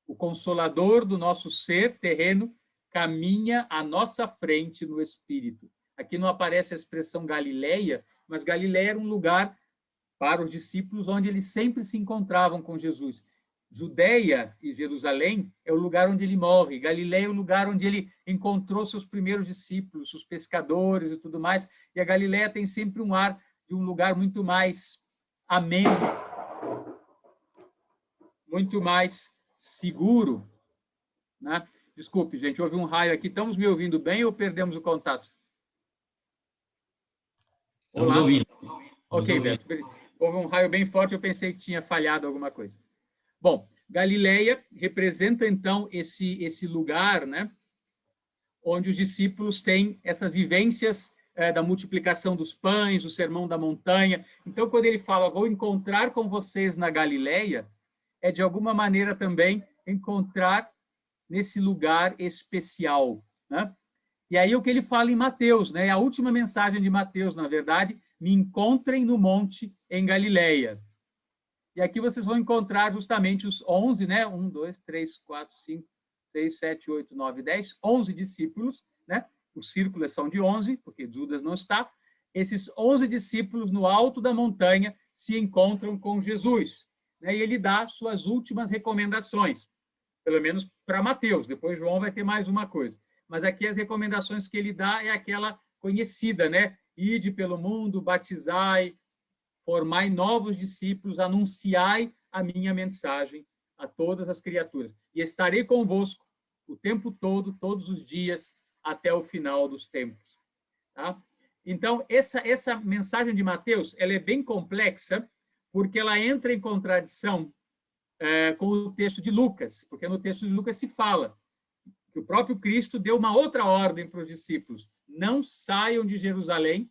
O Consolador do nosso ser terreno caminha à nossa frente no Espírito. Aqui não aparece a expressão Galileia, mas Galileia era um lugar para os discípulos onde eles sempre se encontravam com Jesus. Judeia e Jerusalém é o lugar onde ele morre. Galileia é o lugar onde ele encontrou seus primeiros discípulos, os pescadores e tudo mais. E a Galileia tem sempre um ar de um lugar muito mais ameno, muito mais seguro, né? Desculpe, gente, houve um raio aqui. Estamos me ouvindo bem ou perdemos o contato? Estamos ouvindo. Ok, Beto. Houve um raio bem forte, eu pensei que tinha falhado alguma coisa. Bom, Galileia representa, então, esse lugar, né, onde os discípulos têm essas vivências da multiplicação dos pães, o sermão da montanha. Então, quando ele fala, vou encontrar com vocês na Galileia, é, de alguma maneira, também encontrar nesse lugar especial, né? E aí o que ele fala em Mateus, né? A última mensagem de Mateus, na verdade, me encontrem no monte em Galileia. E aqui vocês vão encontrar justamente os 11, né? 1, 2, 3, 4, 5, 6, 7, 8, 9, 10, 11 discípulos, né? Os círculos são de 11, porque Judas não está. Esses 11 discípulos, no alto da montanha, se encontram com Jesus, né? E ele dá suas últimas recomendações, pelo menos para Mateus. Depois João vai ter mais uma coisa. Mas aqui as recomendações que ele dá é aquela conhecida, né? Ide pelo mundo, batizai, formai novos discípulos, anunciai a minha mensagem a todas as criaturas. E estarei convosco o tempo todo, todos os dias, até o final dos tempos. Tá? Então, essa mensagem de Mateus, ela é bem complexa, porque ela entra em contradição com o texto de Lucas, porque no texto de Lucas se fala que o próprio Cristo deu uma outra ordem para os discípulos: não saiam de Jerusalém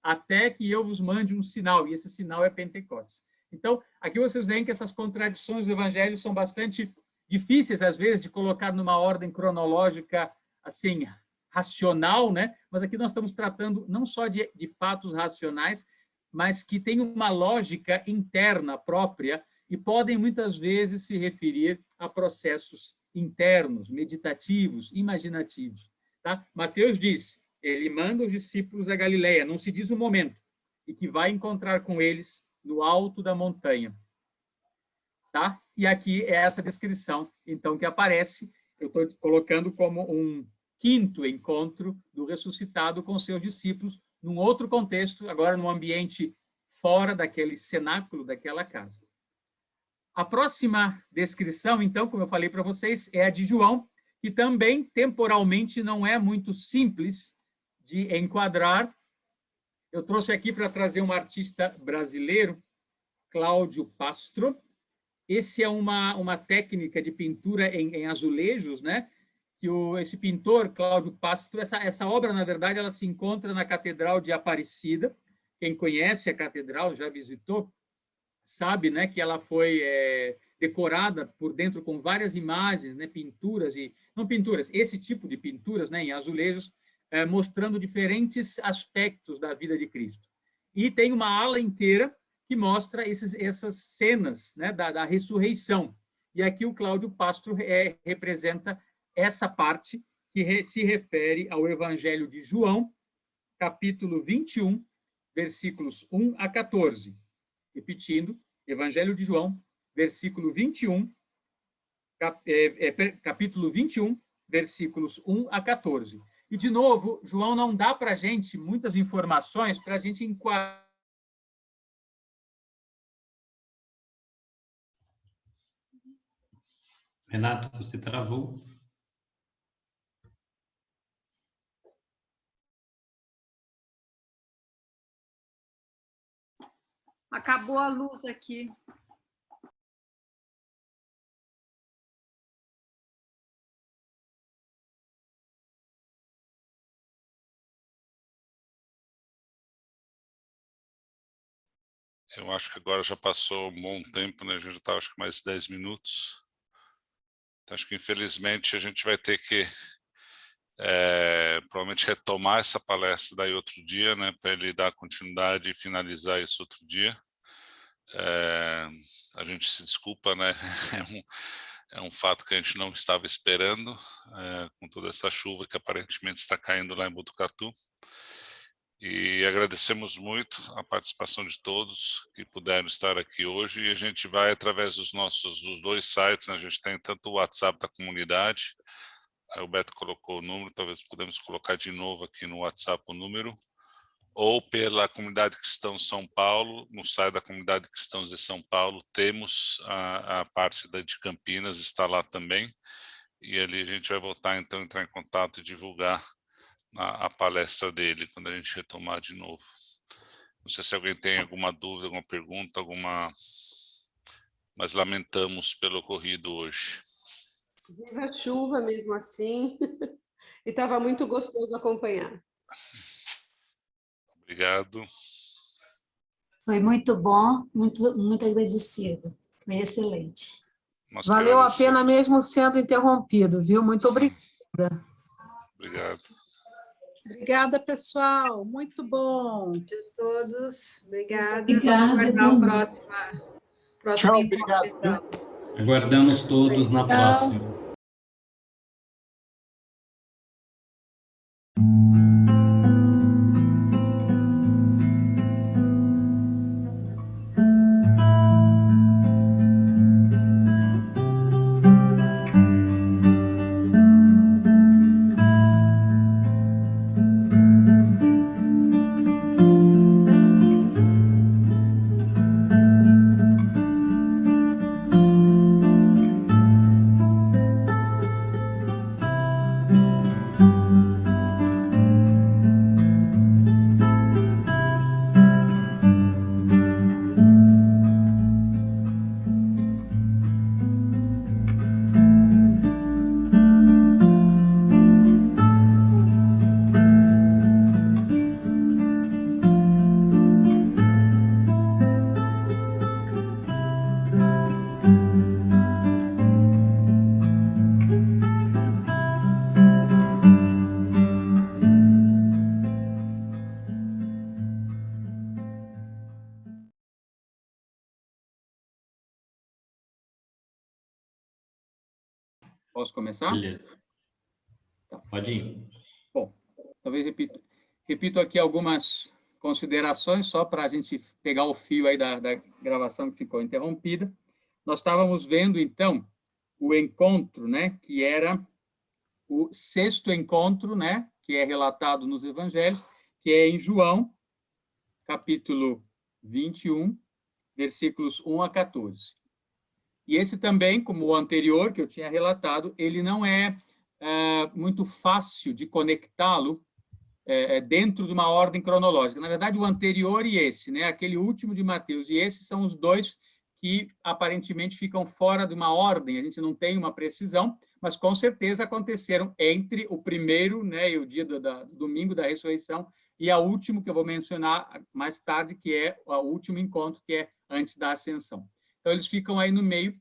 até que eu vos mande um sinal, e esse sinal é Pentecostes. Então, aqui vocês veem que essas contradições do Evangelho são bastante difíceis, às vezes, de colocar numa ordem cronológica, assim, racional, né? Mas aqui nós estamos tratando não só de fatos racionais, mas que têm uma lógica interna própria e podem, muitas vezes, se referir a processos internos, meditativos, imaginativos. Tá? Mateus diz, ele manda os discípulos a Galileia, não se diz o momento, e que vai encontrar com eles no alto da montanha. Tá? E aqui é essa descrição, então, que aparece, eu estou colocando como um quinto encontro do ressuscitado com seus discípulos, num outro contexto, agora num ambiente fora daquele cenáculo, daquela casa. A próxima descrição, então, como eu falei para vocês, é a de João, que também, temporalmente, não é muito simples de enquadrar. Eu trouxe aqui para trazer um artista brasileiro, Cláudio Pastro. Esse é uma técnica de pintura em azulejos, né? Que esse pintor, Cláudio Pastro, essa obra, na verdade, ela se encontra na Catedral de Aparecida. Quem conhece a catedral, já visitou, sabe, né, que ela foi decorada por dentro com várias imagens, né, pinturas, e não pinturas, esse tipo de pinturas, né, em azulejos, mostrando diferentes aspectos da vida de Cristo. E tem uma ala inteira que mostra essas cenas, né, da ressurreição. E aqui o Cláudio Pastro representa essa parte que se refere ao Evangelho de João, capítulo 21, versículos 1 a 14. Repetindo, Evangelho de João, versículo 21, capítulo 21, versículos 1 a 14. E, de novo, João não dá para a gente muitas informações para a gente enquadrar. Renato, você travou. Acabou a luz aqui. Eu acho que agora já passou um bom tempo, né? A gente já está, acho que mais 10 minutos. Então, acho que, infelizmente, a gente vai ter que provavelmente retomar essa palestra daí outro dia, né? Para ele dar continuidade e finalizar isso outro dia. A gente se desculpa, né? É um fato que a gente não estava esperando, com toda essa chuva que aparentemente está caindo lá em Botucatu. E agradecemos muito a participação de todos que puderam estar aqui hoje, e a gente vai, através dos dois sites, né? A gente tem tanto o WhatsApp da comunidade, aí o Beto colocou o número, talvez podemos colocar de novo aqui no WhatsApp o número, ou pela Comunidade Cristã São Paulo, no site da Comunidade Cristãos de São Paulo, temos a parte de Campinas, está lá também, e ali a gente vai voltar, então, a entrar em contato e divulgar a palestra dele, quando a gente retomar de novo. Não sei se alguém tem alguma dúvida, alguma pergunta, mas lamentamos pelo ocorrido hoje. Viva a chuva mesmo assim, e estava muito gostoso acompanhar. Obrigado. Foi muito bom, muito agradecido. Foi excelente. Valeu a pena mesmo sendo interrompido, viu? Muito obrigada. Obrigado. Obrigada, pessoal. Muito bom. A todos. Obrigada. Obrigada. Vamos aguardar o próximo Tchau, encontro, obrigado. então. Aguardamos todos na próxima. Posso começar? Beleza. Pode ir. Bom, talvez repito aqui algumas considerações, só para a gente pegar o fio aí da gravação que ficou interrompida. Nós estávamos vendo, então, o encontro, né, que era o sexto encontro, né, que é relatado nos evangelhos, que é em João, capítulo 21, versículos 1 a 14. E esse também, como o anterior que eu tinha relatado, ele não é muito fácil de conectá-lo dentro de uma ordem cronológica. Na verdade, o anterior e esse, né, aquele último de Mateus e esse são os dois que aparentemente ficam fora de uma ordem, a gente não tem uma precisão, mas com certeza aconteceram entre o primeiro, né, e o dia do domingo da ressurreição, e a última que eu vou mencionar mais tarde, que é o último encontro, que é antes da ascensão. Então, eles ficam aí no meio,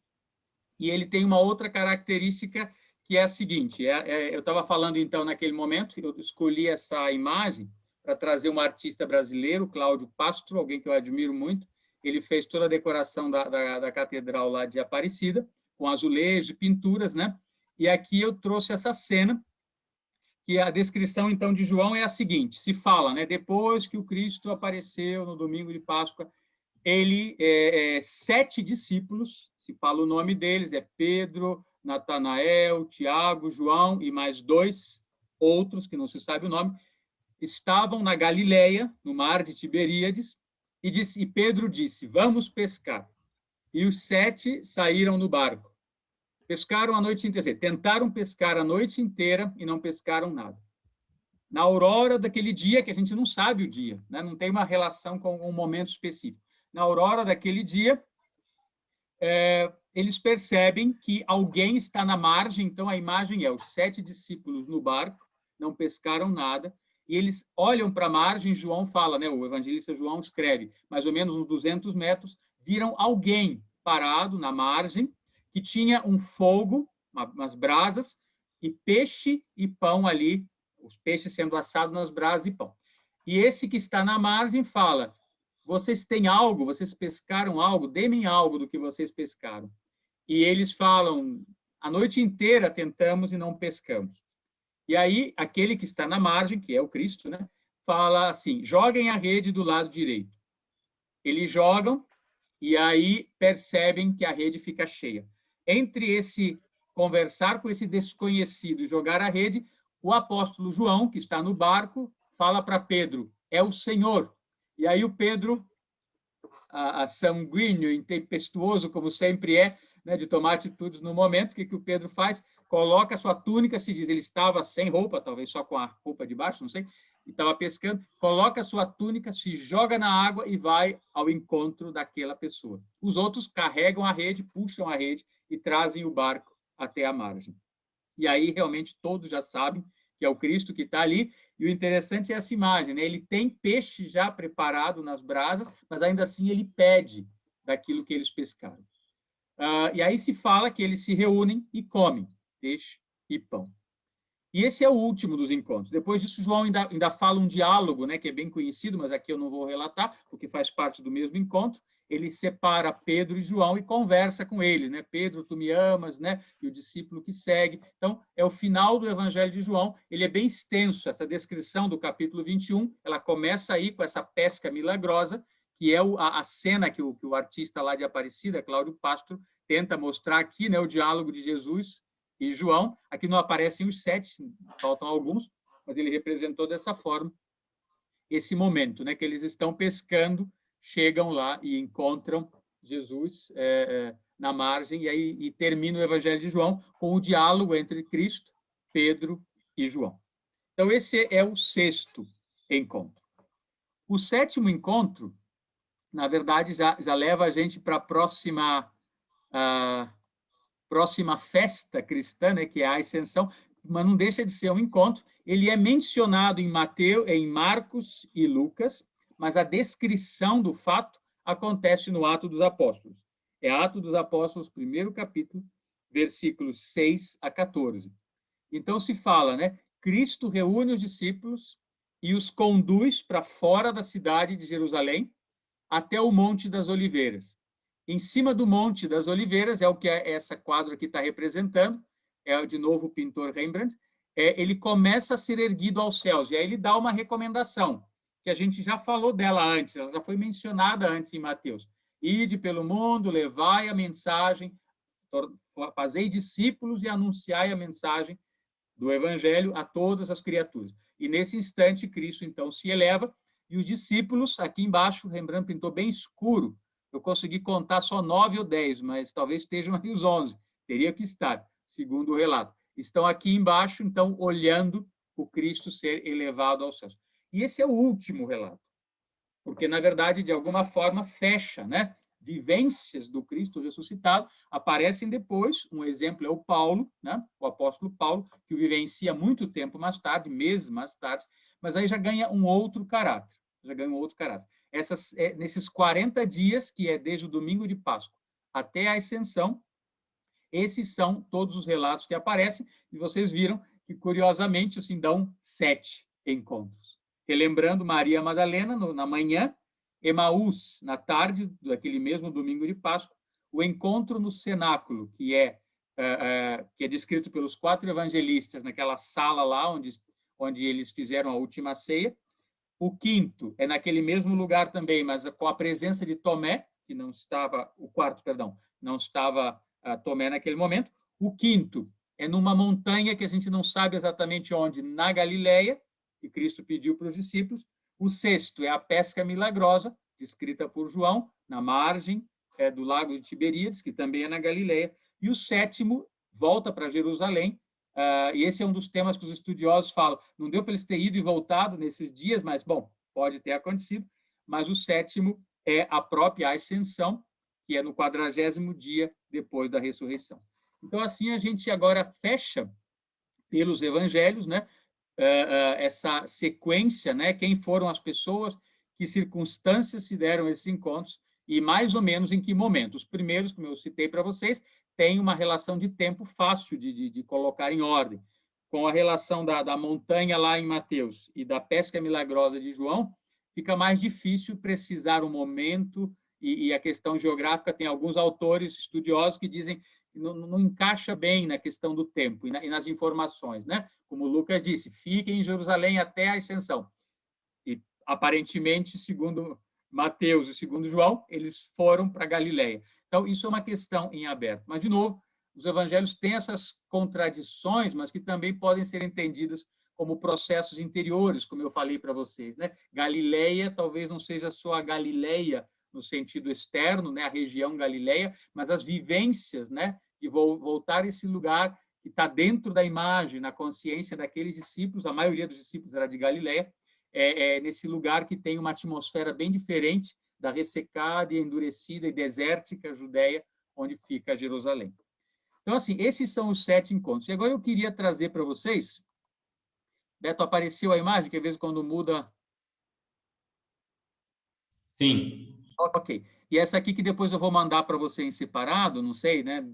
e ele tem uma outra característica, que é a seguinte, eu estava falando, então, naquele momento, eu escolhi essa imagem para trazer um artista brasileiro, Cláudio Pastro, alguém que eu admiro muito. Ele fez toda a decoração da catedral lá de Aparecida, com azulejos e pinturas, né? E aqui eu trouxe essa cena, que a descrição, então, de João é a seguinte, se fala, né? Depois que o Cristo apareceu no domingo de Páscoa, ele, 7 discípulos, se fala o nome deles, é Pedro, Natanael, Tiago, João e mais 2 outros, que não se sabe o nome, estavam na Galileia, no mar de Tiberíades, e Pedro disse, vamos pescar. E os 7 saíram no barco. Pescaram a noite inteira, tentaram pescar a noite inteira e não pescaram nada. Na aurora daquele dia, que a gente não sabe o dia, né? Não tem uma relação com um momento específico. Na aurora daquele dia, eles percebem que alguém está na margem, então a imagem é os 7 discípulos no barco, não pescaram nada, e eles olham para a margem, João fala, né, o evangelista João escreve, mais ou menos uns 200 metros, viram alguém parado na margem, que tinha um fogo, umas brasas, e peixe e pão ali, os peixes sendo assados nas brasas e pão. E esse que está na margem fala, vocês têm algo, vocês pescaram algo, dê-me algo do que vocês pescaram. E eles falam, a noite inteira tentamos e não pescamos. E aí, aquele que está na margem, que é o Cristo, né, fala assim, joguem a rede do lado direito. Eles jogam e aí percebem que a rede fica cheia. Entre esse conversar com esse desconhecido e jogar a rede, o apóstolo João, que está no barco, fala para Pedro, é o Senhor. E aí o Pedro, sanguíneo, intempestuoso, como sempre é, né, de tomar atitudes no momento, o que o Pedro faz? Coloca a sua túnica, se diz, ele estava sem roupa, talvez só com a roupa de baixo, não sei, e estava pescando, coloca a sua túnica, se joga na água e vai ao encontro daquela pessoa. Os outros carregam a rede, puxam a rede e trazem o barco até a margem. E aí, realmente, todos já sabem que é o Cristo que está ali, e o interessante é essa imagem, né? Ele tem peixe já preparado nas brasas, mas ainda assim ele pede daquilo que eles pescaram. E aí se fala que eles se reúnem e comem peixe e pão. E esse é o último dos encontros. Depois disso, João ainda fala um diálogo, né, que é bem conhecido, mas aqui eu não vou relatar, porque faz parte do mesmo encontro. Ele separa Pedro e João e conversa com eles, né? Pedro, tu me amas, né? E o discípulo que segue. Então, é o final do Evangelho de João. Ele é bem extenso, essa descrição do capítulo 21. Ela começa aí com essa pesca milagrosa, que é a cena que o artista lá de Aparecida, Cláudio Pastro, tenta mostrar aqui, né? O diálogo de Jesus e João. Aqui não aparecem os 7, faltam alguns, mas ele representou dessa forma esse momento, né? Que eles estão pescando, chegam lá e encontram Jesus na margem, e termina o Evangelho de João com o diálogo entre Cristo, Pedro e João. Então, esse é o 6º encontro. O 7º encontro, na verdade, já leva a gente para a próxima festa cristã, né, que é a Ascensão, mas não deixa de ser um encontro. Ele é mencionado em Marcos e Lucas, mas a descrição do fato acontece no Atos dos Apóstolos. É Atos dos Apóstolos, 1º capítulo, versículos 6 a 14. Então se fala, né? Cristo reúne os discípulos e os conduz para fora da cidade de Jerusalém, até o Monte das Oliveiras. Em cima do Monte das Oliveiras, é o que essa quadra aqui está representando, é de novo o pintor Rembrandt, ele começa a ser erguido aos céus, e aí ele dá uma recomendação, que a gente já falou dela antes, ela já foi mencionada antes em Mateus. Ide pelo mundo, levai a mensagem, fazei discípulos e anunciai a mensagem do Evangelho a todas as criaturas. E nesse instante, Cristo, então, se eleva, e os discípulos, aqui embaixo, Rembrandt pintou bem escuro, eu consegui contar só 9 ou 10, mas talvez estejam ali os 11, teria que estar, segundo o relato. Estão aqui embaixo, então, olhando o Cristo ser elevado aos céus. E esse é o último relato, porque, na verdade, de alguma forma, fecha, né? Vivências do Cristo ressuscitado aparecem depois. Um exemplo é o Paulo, né? O apóstolo Paulo, que o vivencia muito tempo mais tarde, meses mais tarde, mas aí já ganha um outro caráter. Nesses 40 dias, que é desde o domingo de Páscoa até a Ascensão, esses são todos os relatos que aparecem, e vocês viram que, curiosamente, assim, dão 7 encontros. Relembrando Maria Madalena na manhã, Emaús na tarde daquele mesmo domingo de Páscoa, o encontro no cenáculo, que é descrito pelos 4 evangelistas naquela sala lá onde eles fizeram a última ceia. O quinto é naquele mesmo lugar também, mas com a presença de Tomé, que não estava, o quarto, perdão, não estava Tomé naquele momento. O quinto é numa montanha que a gente não sabe exatamente onde, na Galileia, que Cristo pediu para os discípulos. O sexto é a pesca milagrosa, descrita por João, na margem do lago de Tiberíades, que também é na Galileia. E o sétimo volta para Jerusalém, e esse é um dos temas que os estudiosos falam. Não deu para eles terem ido e voltado nesses dias, mas, bom, pode ter acontecido. Mas o sétimo é a própria Ascensão, que é no 40º dia depois da ressurreição. Então, assim, a gente agora fecha pelos evangelhos, né, essa sequência, né, quem foram as pessoas, que circunstâncias se deram esses encontros e mais ou menos em que momento. Os primeiros, como eu citei para vocês, têm uma relação de tempo fácil de colocar em ordem. Com a relação da montanha lá em Mateus e da pesca milagrosa de João, fica mais difícil precisar o momento e a questão geográfica. Tem alguns autores estudiosos que dizem que não encaixa bem na questão do tempo e nas informações, né? Como Lucas disse, fiquem em Jerusalém até a Ascensão. E, aparentemente, segundo Mateus e segundo João, eles foram para Galileia. Então, isso é uma questão em aberto. Mas, de novo, os evangelhos têm essas contradições, mas que também podem ser entendidas como processos interiores, como eu falei para vocês, né? Galileia talvez não seja só a Galileia no sentido externo, né? A região Galileia, mas as vivências, né? De voltar a esse lugar que está dentro da imagem, na consciência daqueles discípulos, a maioria dos discípulos era de Galileia, nesse lugar que tem uma atmosfera bem diferente da ressecada e endurecida e desértica Judéia, onde fica Jerusalém. Então, assim, esses são os 7 encontros. E agora eu queria trazer para vocês... Beto, apareceu a imagem, que às vezes quando muda... Sim. Ok. E essa aqui que depois eu vou mandar para você em separado, não sei, né?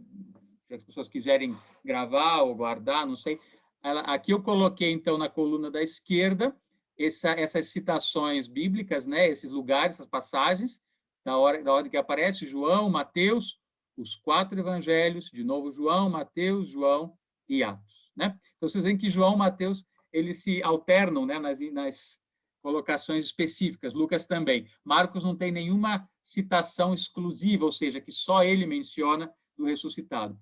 Se as pessoas quiserem gravar ou guardar, não sei. Aqui eu coloquei, então, na coluna da esquerda, essas citações bíblicas, né? Esses lugares, essas passagens, da ordem que aparece, João, Mateus, os 4 evangelhos, de novo João, Mateus, João e Atos, né? Então, vocês veem que João, Mateus, eles se alternam, né, nas colocações específicas. Lucas também. Marcos não tem nenhuma citação exclusiva, ou seja, que só ele menciona do ressuscitado.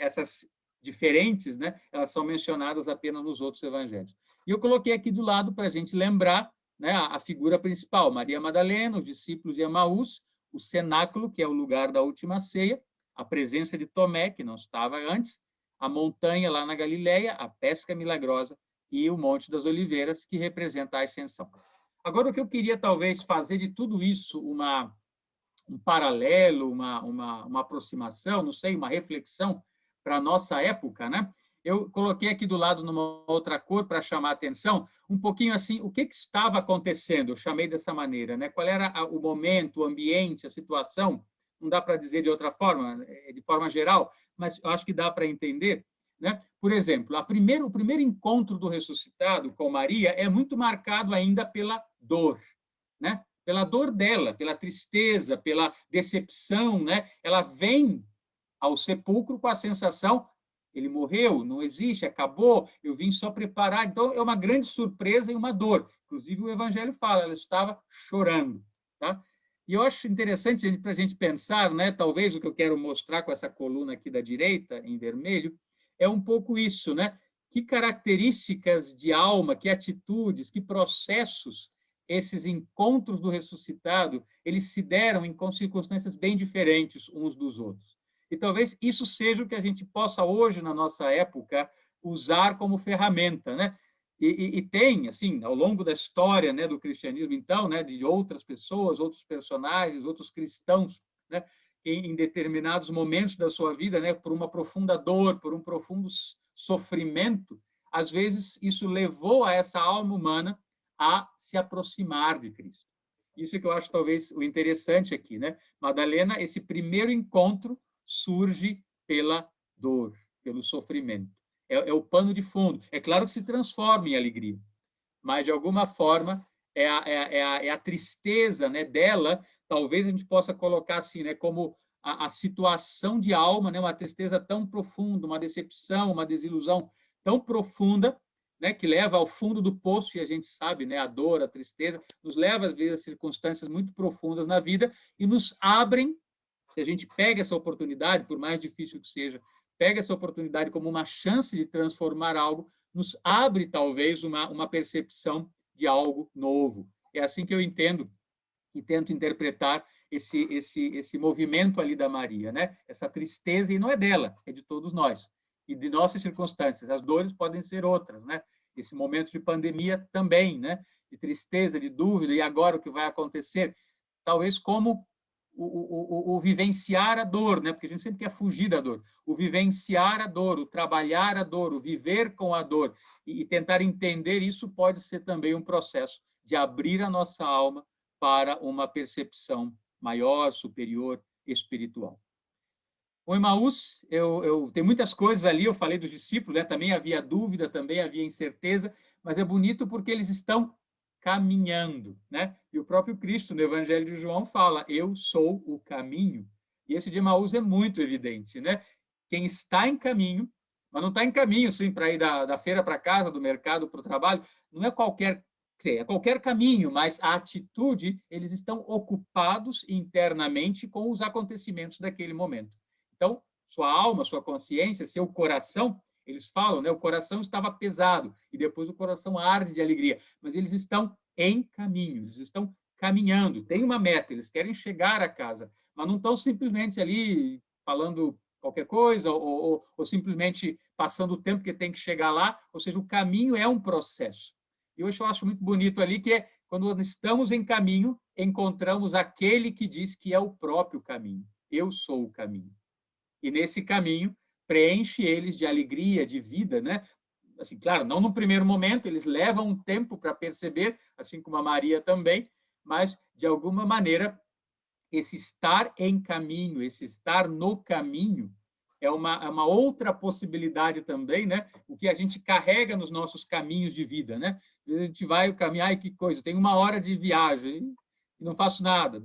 Essas diferentes, né, elas são mencionadas apenas nos outros evangelhos. E eu coloquei aqui do lado para a gente lembrar, né, a figura principal, Maria Madalena, os discípulos de Emaús, o cenáculo, que é o lugar da última ceia, a presença de Tomé, que não estava antes, a montanha lá na Galileia, a pesca milagrosa e o Monte das Oliveiras, que representa a Ascensão. Agora, o que eu queria talvez fazer de tudo isso um paralelo, uma aproximação, não sei, uma reflexão para a nossa época, né? Eu coloquei aqui do lado numa outra cor para chamar a atenção, um pouquinho assim, o que estava acontecendo, eu chamei dessa maneira, né? Qual era o momento, o ambiente, a situação, não dá para dizer de outra forma, de forma geral, mas eu acho que dá para entender, né? Por exemplo, o primeiro encontro do ressuscitado com Maria é muito marcado ainda pela dor, né? Pela dor dela, pela tristeza, pela decepção, né? Ela vem ao sepulcro com a sensação, ele morreu, não existe, acabou, eu vim só preparar. Então, é uma grande surpresa e uma dor. Inclusive, o Evangelho fala, ela estava chorando. Tá? E eu acho interessante para a gente pensar, né, talvez o que eu quero mostrar com essa coluna aqui da direita, em vermelho, é um pouco isso, né? Que características de alma, que atitudes, que processos esses encontros do ressuscitado, eles se deram em circunstâncias bem diferentes uns dos outros. E talvez isso seja o que a gente possa hoje, na nossa época, usar como ferramenta, né? E tem, assim, ao longo da história, né, do cristianismo, então, né, de outras pessoas, outros personagens, outros cristãos, né, em determinados momentos da sua vida, né, por uma profunda dor, por um profundo sofrimento, às vezes isso levou a essa alma humana a se aproximar de Cristo. Isso que eu acho talvez o interessante aqui, né? Madalena, esse primeiro encontro surge pela dor, pelo sofrimento. É o pano de fundo. É claro que se transforma em alegria, mas de alguma forma é a tristeza, né, dela. Talvez a gente possa colocar assim, né, como a situação de alma, né, uma tristeza tão profunda, uma decepção, uma desilusão tão profunda, né, que leva ao fundo do poço, e a gente sabe, né, a dor, a tristeza, nos leva, às vezes, a circunstâncias muito profundas na vida e nos abrem, se a gente pega essa oportunidade, por mais difícil que seja, pega essa oportunidade como uma chance de transformar algo, nos abre, talvez, uma percepção de algo novo. É assim que eu entendo e tento interpretar esse movimento ali da Maria, né? Essa tristeza, e não é dela, é de todos nós e de nossas circunstâncias. As dores podem ser outras, né? Esse momento de pandemia também, né? De tristeza, de dúvida, e agora o que vai acontecer? Talvez como o vivenciar a dor, né? Porque a gente sempre quer fugir da dor. O vivenciar a dor, o trabalhar a dor, o viver com a dor e tentar entender isso pode ser também um processo de abrir a nossa alma para uma percepção maior, superior, espiritual. O Emaús, eu tem muitas coisas ali, eu falei dos discípulos, né? Também havia dúvida, também havia incerteza, mas é bonito porque eles estão caminhando, né? E o próprio Cristo, no Evangelho de João, fala, eu sou o caminho. E esse de Emaús é muito evidente, né? Quem está em caminho, mas não está em caminho, sim, para ir da feira para casa, do mercado para o trabalho, não é qualquer caminho, mas a atitude, eles estão ocupados internamente com os acontecimentos daquele momento. Então, sua alma, sua consciência, seu coração, eles falam, né? O coração estava pesado e depois o coração arde de alegria, mas eles estão em caminho, eles estão caminhando, tem uma meta, eles querem chegar a casa, mas não estão simplesmente ali falando qualquer coisa ou simplesmente passando o tempo que tem que chegar lá, ou seja, o caminho é um processo. E hoje eu acho muito bonito ali que é quando estamos em caminho, encontramos aquele que diz que é o próprio caminho. Eu sou o caminho. E nesse caminho preenche eles de alegria, de vida, né? Assim, claro, não no primeiro momento, eles levam um tempo para perceber, assim como a Maria também, mas de alguma maneira esse estar em caminho, esse estar no caminho é uma outra possibilidade também, né? O que a gente carrega nos nossos caminhos de vida, né? A gente vai o caminho, ai que coisa, tem 1 hora de viagem e não faço nada.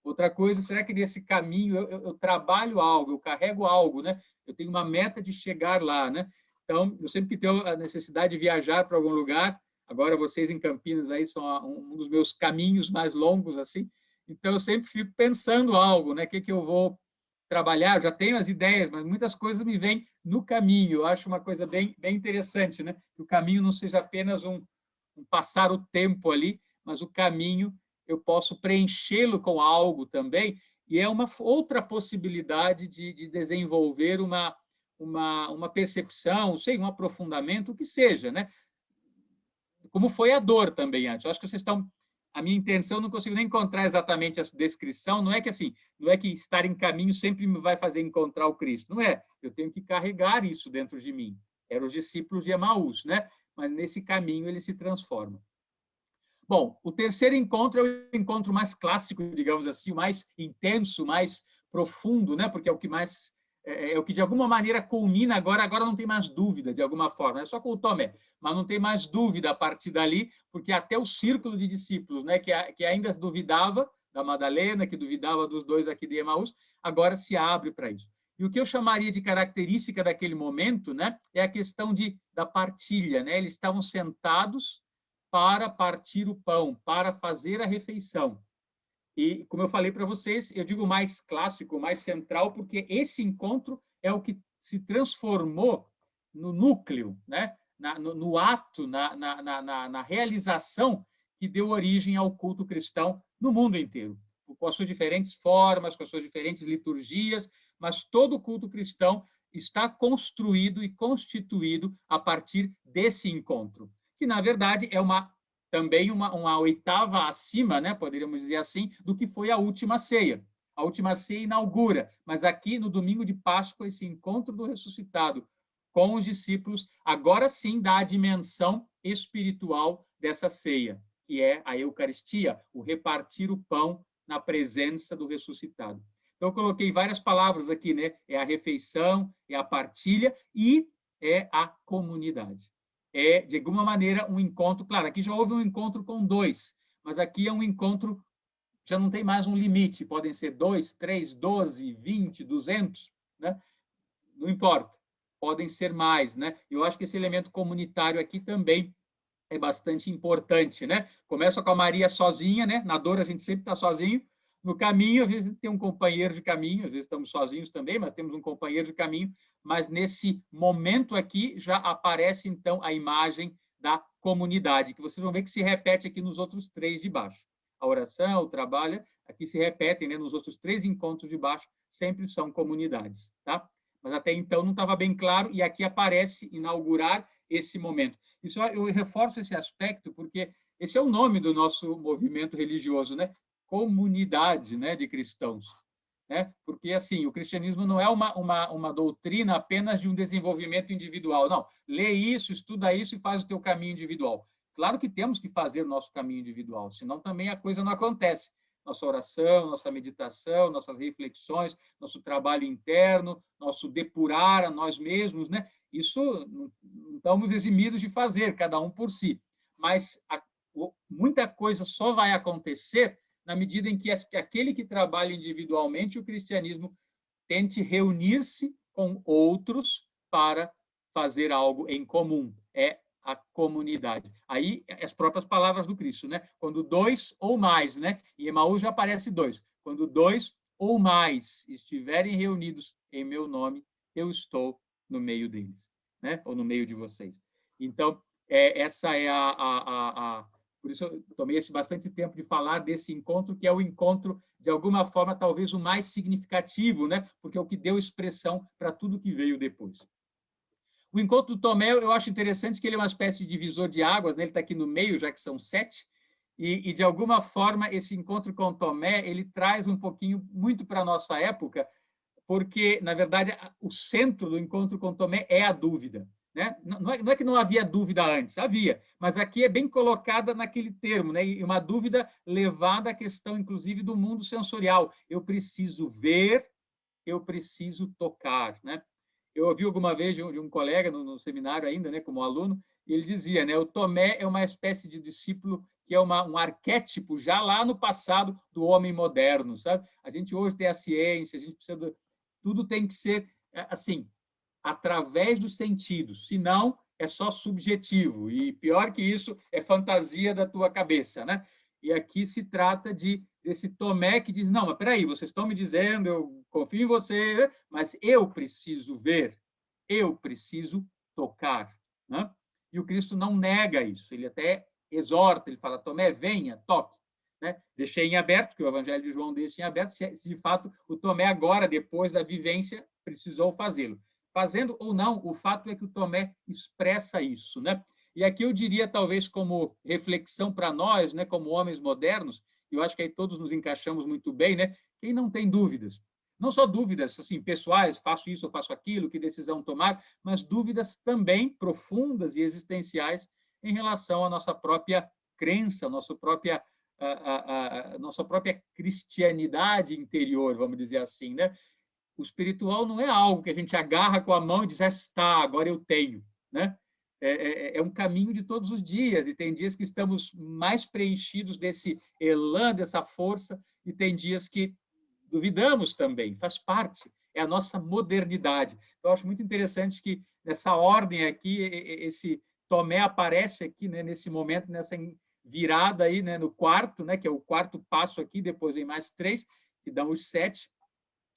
Outra coisa, será que nesse caminho eu trabalho algo, eu carrego algo, né? Eu tenho uma meta de chegar lá, né? Então, eu sempre que tenho a necessidade de viajar para algum lugar, agora vocês em Campinas aí são um dos meus caminhos mais longos, assim, então eu sempre fico pensando algo, né? O que eu vou trabalhar? Eu já tenho as ideias, mas muitas coisas me vêm no caminho. Eu acho uma coisa bem interessante, né? Que o caminho não seja apenas um passar o tempo ali, mas o caminho eu posso preenchê-lo com algo também, e é uma outra possibilidade de desenvolver uma percepção, sei, um aprofundamento, o que seja, né? Como foi a dor também antes. Eu acho que vocês estão... A minha intenção, não consigo nem encontrar exatamente a descrição, não é que assim, não é que estar em caminho sempre me vai fazer encontrar o Cristo, não é. Eu tenho que carregar isso dentro de mim. Eram os discípulos de Emaús, né? Mas nesse caminho ele se transforma. Bom, o terceiro encontro é o encontro mais clássico, digamos assim, o mais intenso, mais profundo, né? Porque é o que mais é o que de alguma maneira culmina agora não tem mais dúvida de alguma forma, é só com o Tomé, mas não tem mais dúvida a partir dali, porque até o círculo de discípulos, né, que ainda duvidava da Madalena, que duvidava dos dois aqui de Emaús, agora se abre para isso. E o que eu chamaria de característica daquele momento, né, é a questão da partilha, né? Eles estavam sentados para partir o pão, para fazer a refeição. E, como eu falei para vocês, eu digo mais clássico, mais central, porque esse encontro é o que se transformou no núcleo, né? no ato, na realização que deu origem ao culto cristão no mundo inteiro, com as suas diferentes formas, com as suas diferentes liturgias, mas todo o culto cristão está construído e constituído a partir desse encontro, que, na verdade, é também uma oitava acima, né, poderíamos dizer assim, do que foi a última ceia. A última ceia inaugura, mas aqui, no domingo de Páscoa, esse encontro do ressuscitado com os discípulos, agora sim dá a dimensão espiritual dessa ceia, que é a Eucaristia, o repartir o pão na presença do ressuscitado. Então, eu coloquei várias palavras aqui, né? É a refeição, é a partilha e é a comunidade. É, de alguma maneira, um encontro. Claro, aqui já houve um encontro com 2, mas aqui é um encontro, já não tem mais um limite, podem ser 2, 3, 12, 20, 200, né? Não importa, podem ser mais, né? Eu acho que esse elemento comunitário aqui também é bastante importante, né? Começa com a Maria sozinha, né? Na dor a gente sempre está sozinho. No caminho, às vezes tem um companheiro de caminho, às vezes estamos sozinhos também, mas temos um companheiro de caminho. Mas nesse momento aqui já aparece, então, a imagem da comunidade, que vocês vão ver que se repete aqui nos outros 3 de baixo. A oração, o trabalho, aqui se repetem, né? Nos outros 3 encontros de baixo, sempre são comunidades, tá? Mas até então não estava bem claro, e aqui aparece inaugurar esse momento. Isso, eu reforço esse aspecto, porque esse é o nome do nosso movimento religioso, né? Comunidade, né, de cristãos. Né? Porque, assim, o cristianismo não é uma doutrina apenas de um desenvolvimento individual. Não, lê isso, estuda isso e faz o teu caminho individual. Claro que temos que fazer o nosso caminho individual, senão também a coisa não acontece. Nossa oração, nossa meditação, nossas reflexões, nosso trabalho interno, nosso depurar a nós mesmos, né? Isso não estamos eximidos de fazer, cada um por si. Mas muita coisa só vai acontecer na medida em que aquele que trabalha individualmente, o cristianismo, tente reunir-se com outros para fazer algo em comum. É a comunidade. Aí, as próprias palavras do Cristo, né? Quando 2 ou mais, né? Em Emaús já aparece 2. Quando 2 ou mais estiverem reunidos em meu nome, eu estou no meio deles, né? Ou no meio de vocês. Então, essa é por isso eu tomei bastante tempo de falar desse encontro, que é o encontro, de alguma forma, talvez o mais significativo, né? Porque é o que deu expressão para tudo que veio depois. O encontro do Tomé, eu acho interessante que ele é uma espécie de divisor de águas, né? Ele está aqui no meio, já que são 7, e, de alguma forma, esse encontro com Tomé, ele traz um pouquinho, muito para a nossa época, porque, na verdade, o centro do encontro com Tomé é a dúvida. Né? Não é que não havia dúvida antes, havia, mas aqui é bem colocada naquele termo, né? E uma dúvida levada à questão, inclusive, do mundo sensorial. Eu preciso ver, eu preciso tocar. Né? Eu ouvi alguma vez de um colega no seminário ainda, né, como aluno, e ele dizia, né, o Tomé é uma espécie de discípulo que é um arquétipo já lá no passado do homem moderno, sabe? A gente hoje tem a ciência, a gente precisa tudo tem que ser assim, através dos sentidos, senão é só subjetivo, e pior que isso, é fantasia da tua cabeça, né? E aqui se trata desse Tomé que diz, não, mas peraí, vocês estão me dizendo, eu confio em você, mas eu preciso ver, eu preciso tocar, né? E o Cristo não nega isso, ele até exorta, ele fala, Tomé, venha, toque. Né? Deixei em aberto, que o Evangelho de João deixa em aberto, se de fato o Tomé agora, depois da vivência, precisou fazê-lo. Fazendo ou não, o fato é que o Tomé expressa isso, né? E aqui eu diria, talvez, como reflexão para nós, né, como homens modernos, eu acho que aí todos nos encaixamos muito bem, né? Quem não tem dúvidas? Não só dúvidas assim, pessoais, faço isso ou faço aquilo, que decisão tomar, mas dúvidas também profundas e existenciais em relação à nossa própria crença, nossa própria cristianidade interior, vamos dizer assim, né? O espiritual não é algo que a gente agarra com a mão e diz, está, agora eu tenho. Né? É um caminho de todos os dias, e tem dias que estamos mais preenchidos desse elan, dessa força, e tem dias que duvidamos também, faz parte. é a nossa modernidade. Eu acho muito interessante que, nessa ordem aqui, esse Tomé aparece aqui, né, nesse momento, nessa virada aí, né, no quarto, né, que é o quarto passo aqui, depois vem mais 3, que dão os 7,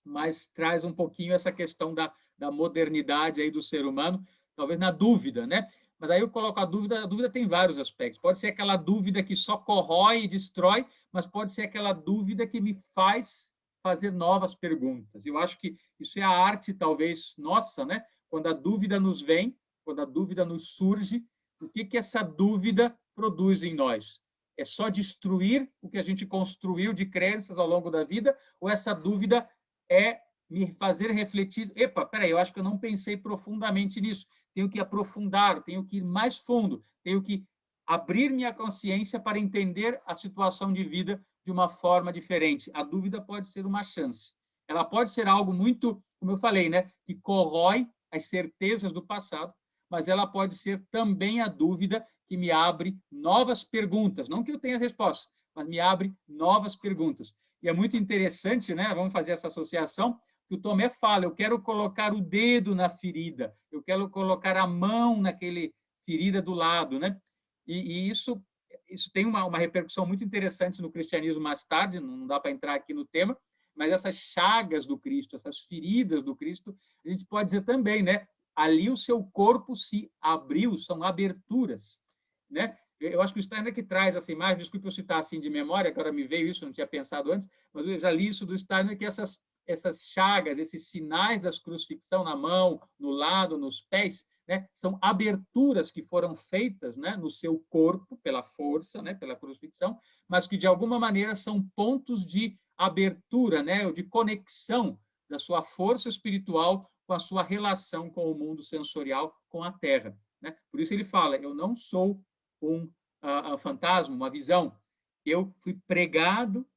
mas traz um pouquinho essa questão da modernidade aí do ser humano, talvez na dúvida, né? Mas aí eu coloco a dúvida tem vários aspectos. Pode ser aquela dúvida que só corrói e destrói, mas pode ser aquela dúvida que me faz fazer novas perguntas. Eu acho que isso é a arte, talvez, nossa, né? Quando a dúvida nos vem, quando a dúvida nos surge, o que essa dúvida produz em nós? É só destruir o que a gente construiu de crenças ao longo da vida, ou essa dúvida é me fazer refletir, epa, peraí, eu acho que eu não pensei profundamente nisso, tenho que aprofundar, tenho que ir mais fundo, tenho que abrir minha consciência para entender a situação de vida de uma forma diferente. A dúvida pode ser uma chance. Ela pode ser algo muito, como eu falei, né, que corrói as certezas do passado, mas ela pode ser também a dúvida que me abre novas perguntas, não que eu tenha resposta, mas me abre novas perguntas. E é muito interessante, né? Vamos fazer essa associação, que o Tomé fala, eu quero colocar o dedo na ferida, eu quero colocar a mão naquele ferida do lado, né? E isso tem uma repercussão muito interessante no cristianismo mais tarde, não dá para entrar aqui no tema, mas essas chagas do Cristo, essas feridas do Cristo, a gente pode dizer também, né? Ali o seu corpo se abriu, são aberturas, né? Eu acho que o Steiner que traz essa imagem, desculpe eu citar assim de memória, agora me veio isso, não tinha pensado antes, mas eu já li isso do Steiner, que essas chagas, esses sinais das crucifixão na mão, no lado, nos pés, né, são aberturas que foram feitas, né, no seu corpo, pela força, né, pela crucifixão, mas que, de alguma maneira, são pontos de abertura, né, ou de conexão da sua força espiritual com a sua relação com o mundo sensorial, com a Terra. Né? Por isso ele fala, eu não sou um fantasma, uma visão. Eu fui pregado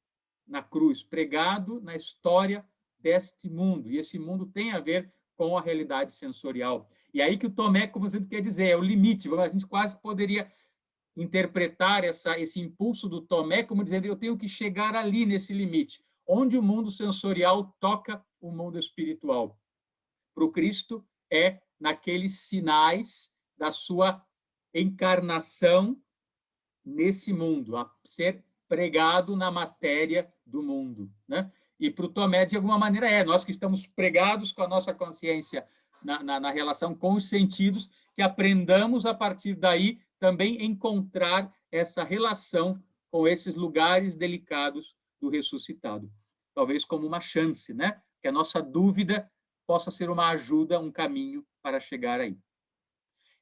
na cruz, pregado na história deste mundo. E esse mundo tem a ver com a realidade sensorial. E aí que o Tomé, como você quer dizer, é o limite. A gente quase poderia interpretar esse impulso do Tomé como dizendo, eu tenho que chegar ali nesse limite, onde o mundo sensorial toca o mundo espiritual. Para o Cristo, é naqueles sinais da sua encarnação nesse mundo, a ser pregado na matéria do mundo, né? E para o Tomé, de alguma maneira, nós que estamos pregados com a nossa consciência na relação com os sentidos, que aprendamos, a partir daí, também encontrar essa relação com esses lugares delicados do ressuscitado. Talvez como uma chance, né? Que a nossa dúvida possa ser uma ajuda, um caminho para chegar aí.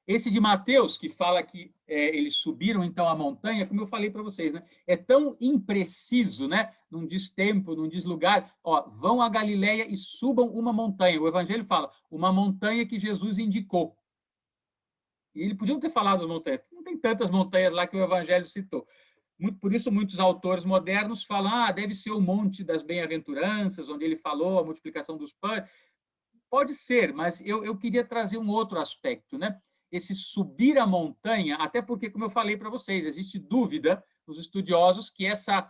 Esse de Mateus, que fala que eles subiram, então, a montanha, como eu falei para vocês, né? É tão impreciso, né? Não diz tempo, não diz lugar. Ó, vão a Galileia e subam uma montanha. O Evangelho fala, uma montanha que Jesus indicou. E ele podia ter falado as montanhas. Não tem tantas montanhas lá que o Evangelho citou. Por isso, muitos autores modernos falam, deve ser o Monte das Bem-aventuranças, onde ele falou a multiplicação dos pães. Pode ser, mas eu queria trazer um outro aspecto, né? Esse subir a montanha, até porque, como eu falei para vocês, existe dúvida nos estudiosos que essa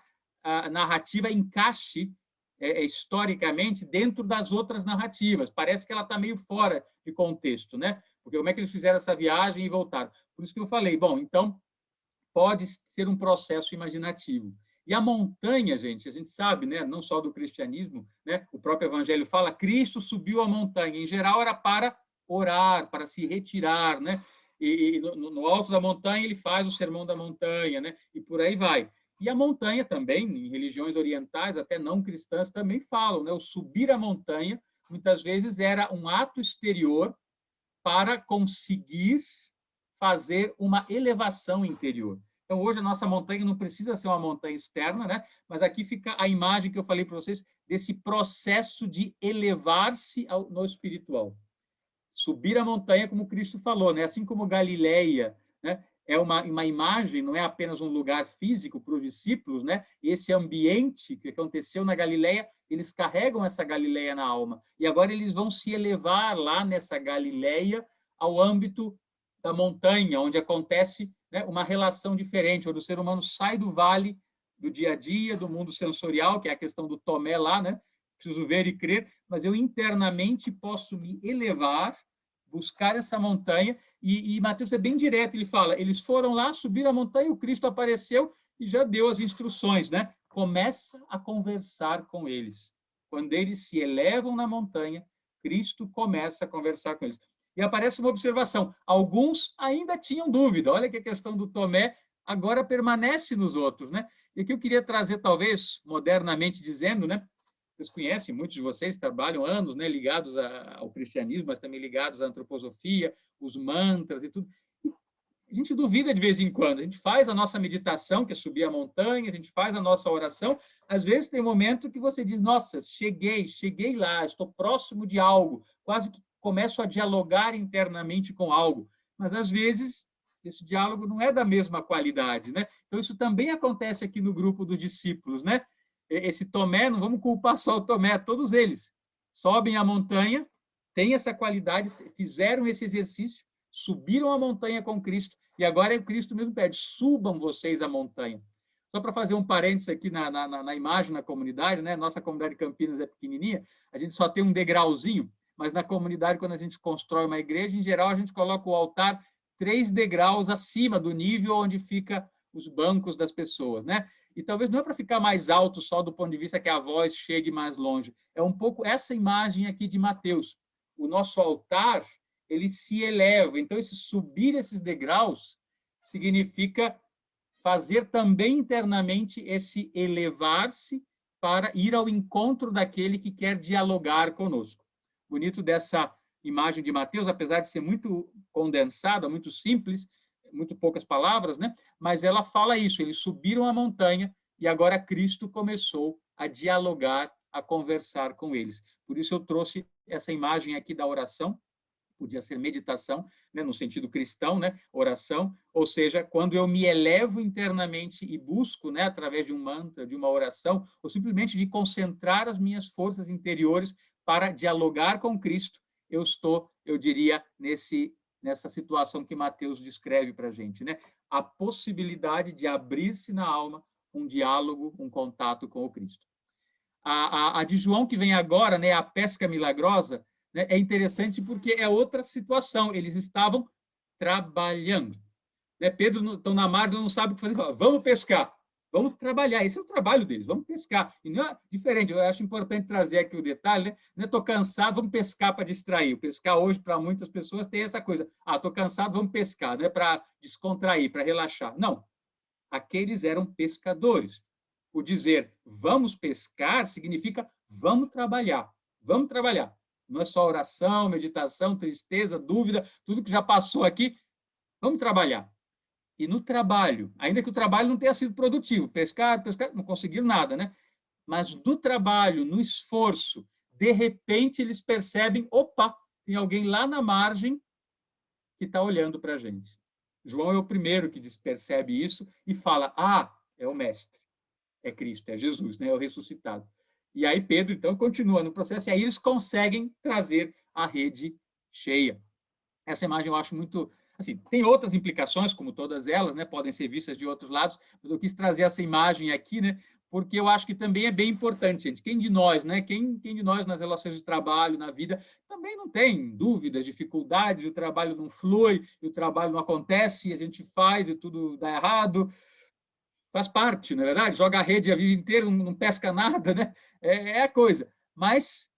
narrativa encaixe historicamente dentro das outras narrativas. Parece que ela está meio fora de contexto, né? Porque como é que eles fizeram essa viagem e voltaram? Por isso que eu falei, bom, então pode ser um processo imaginativo. E a montanha, gente, a gente sabe, né, não só do cristianismo, né, o próprio Evangelho fala, Cristo subiu a montanha. Em geral, era para orar, para se retirar, né? E no alto da montanha ele faz o sermão da montanha, né? E por aí vai. E a montanha também, em religiões orientais, até não cristãs, também falam, né? O subir a montanha, muitas vezes, era um ato exterior para conseguir fazer uma elevação interior. Então, hoje, a nossa montanha não precisa ser uma montanha externa, né? Mas aqui fica a imagem que eu falei para vocês desse processo de elevar-se no espiritual. Subir a montanha, como Cristo falou, né? Assim como Galileia, né? É uma imagem, não é apenas um lugar físico para os discípulos, né? Esse ambiente que aconteceu na Galileia, eles carregam essa Galileia na alma. E agora eles vão se elevar lá nessa Galileia ao âmbito da montanha, onde acontece, né, uma relação diferente, onde o ser humano sai do vale do dia a dia, do mundo sensorial, que é a questão do Tomé lá, né? preciso ver e crer, mas eu internamente posso me elevar, buscar essa montanha, e Mateus é bem direto, ele fala, eles foram lá, subiram a montanha, o Cristo apareceu e já deu as instruções, né? Começa a conversar com eles. Quando eles se elevam na montanha, Cristo começa a conversar com eles. E aparece uma observação, alguns ainda tinham dúvida, olha que a questão do Tomé agora permanece nos outros, né? E aqui eu queria trazer, talvez, modernamente dizendo, né? Vocês conhecem, muitos de vocês trabalham anos, né, ligados ao cristianismo, mas também ligados à antroposofia, os mantras e tudo. A gente duvida de vez em quando, a gente faz a nossa meditação, que é subir a montanha, a gente faz a nossa oração, às vezes tem um momento que você diz, nossa, cheguei lá, estou próximo de algo, quase que começo a dialogar internamente com algo, mas às vezes esse diálogo não é da mesma qualidade, né? Então isso também acontece aqui no grupo dos discípulos, né? Esse Tomé, não vamos culpar só o Tomé, todos eles sobem a montanha, têm essa qualidade, fizeram esse exercício, subiram a montanha com Cristo, e agora o Cristo mesmo pede, subam vocês a montanha. Só para fazer um parênteses aqui na imagem, na comunidade, né? Nossa comunidade de Campinas é pequenininha, a gente só tem um degrauzinho, mas na comunidade, quando a gente constrói uma igreja, em geral, a gente coloca o altar 3 degraus acima do nível onde fica os bancos das pessoas, né? E talvez não é para ficar mais alto só do ponto de vista que a voz chegue mais longe. É um pouco essa imagem aqui de Mateus. O nosso altar, ele se eleva. Então, esse subir esses degraus significa fazer também internamente esse elevar-se para ir ao encontro daquele que quer dialogar conosco. Bonito dessa imagem de Mateus, apesar de ser muito condensada, muito simples, muito poucas palavras, né? Mas ela fala isso, eles subiram a montanha e agora Cristo começou a dialogar, a conversar com eles. Por isso eu trouxe essa imagem aqui da oração, podia ser meditação, né, no sentido cristão, né, oração, ou seja, quando eu me elevo internamente e busco, né, através de um mantra, de uma oração, ou simplesmente de concentrar as minhas forças interiores para dialogar com Cristo, eu estou, eu diria, nessa situação que Mateus descreve para a gente, né? A possibilidade de abrir-se na alma um diálogo, um contato com o Cristo. A de João, que vem agora, né, a pesca milagrosa, né, é interessante porque é outra situação, eles estavam trabalhando. Né? Pedro, estão na mar, não sabe o que fazer, fala, vamos pescar. Vamos trabalhar, esse é o trabalho deles, vamos pescar. E não é diferente, eu acho importante trazer aqui o detalhe, né? Não estou cansado, vamos pescar para distrair. O pescar hoje, para muitas pessoas, tem essa coisa. Estou cansado, vamos pescar, não é para descontrair, para relaxar. Não, aqueles eram pescadores. O dizer vamos pescar significa vamos trabalhar, vamos trabalhar. Não é só oração, meditação, tristeza, dúvida, tudo que já passou aqui, vamos trabalhar. E no trabalho, ainda que o trabalho não tenha sido produtivo, pescar, não conseguiram nada, né? Mas do trabalho, no esforço, de repente eles percebem, opa, tem alguém lá na margem que está olhando para a gente. João é o primeiro que percebe isso e fala, é o mestre, é Cristo, é Jesus, né? É o ressuscitado. E aí Pedro, então, continua no processo, e aí eles conseguem trazer a rede cheia. Essa imagem eu acho muito... Assim, tem outras implicações, como todas elas, né, podem ser vistas de outros lados, mas eu quis trazer essa imagem aqui, né, porque eu acho que também é bem importante, gente. Quem de nós, né, quem de nós nas relações de trabalho, na vida, também não tem dúvidas, dificuldades, o trabalho não flui, o trabalho não acontece, a gente faz e tudo dá errado, faz parte, não é verdade? Joga a rede a vida inteira, não pesca nada, né? É a coisa. Mas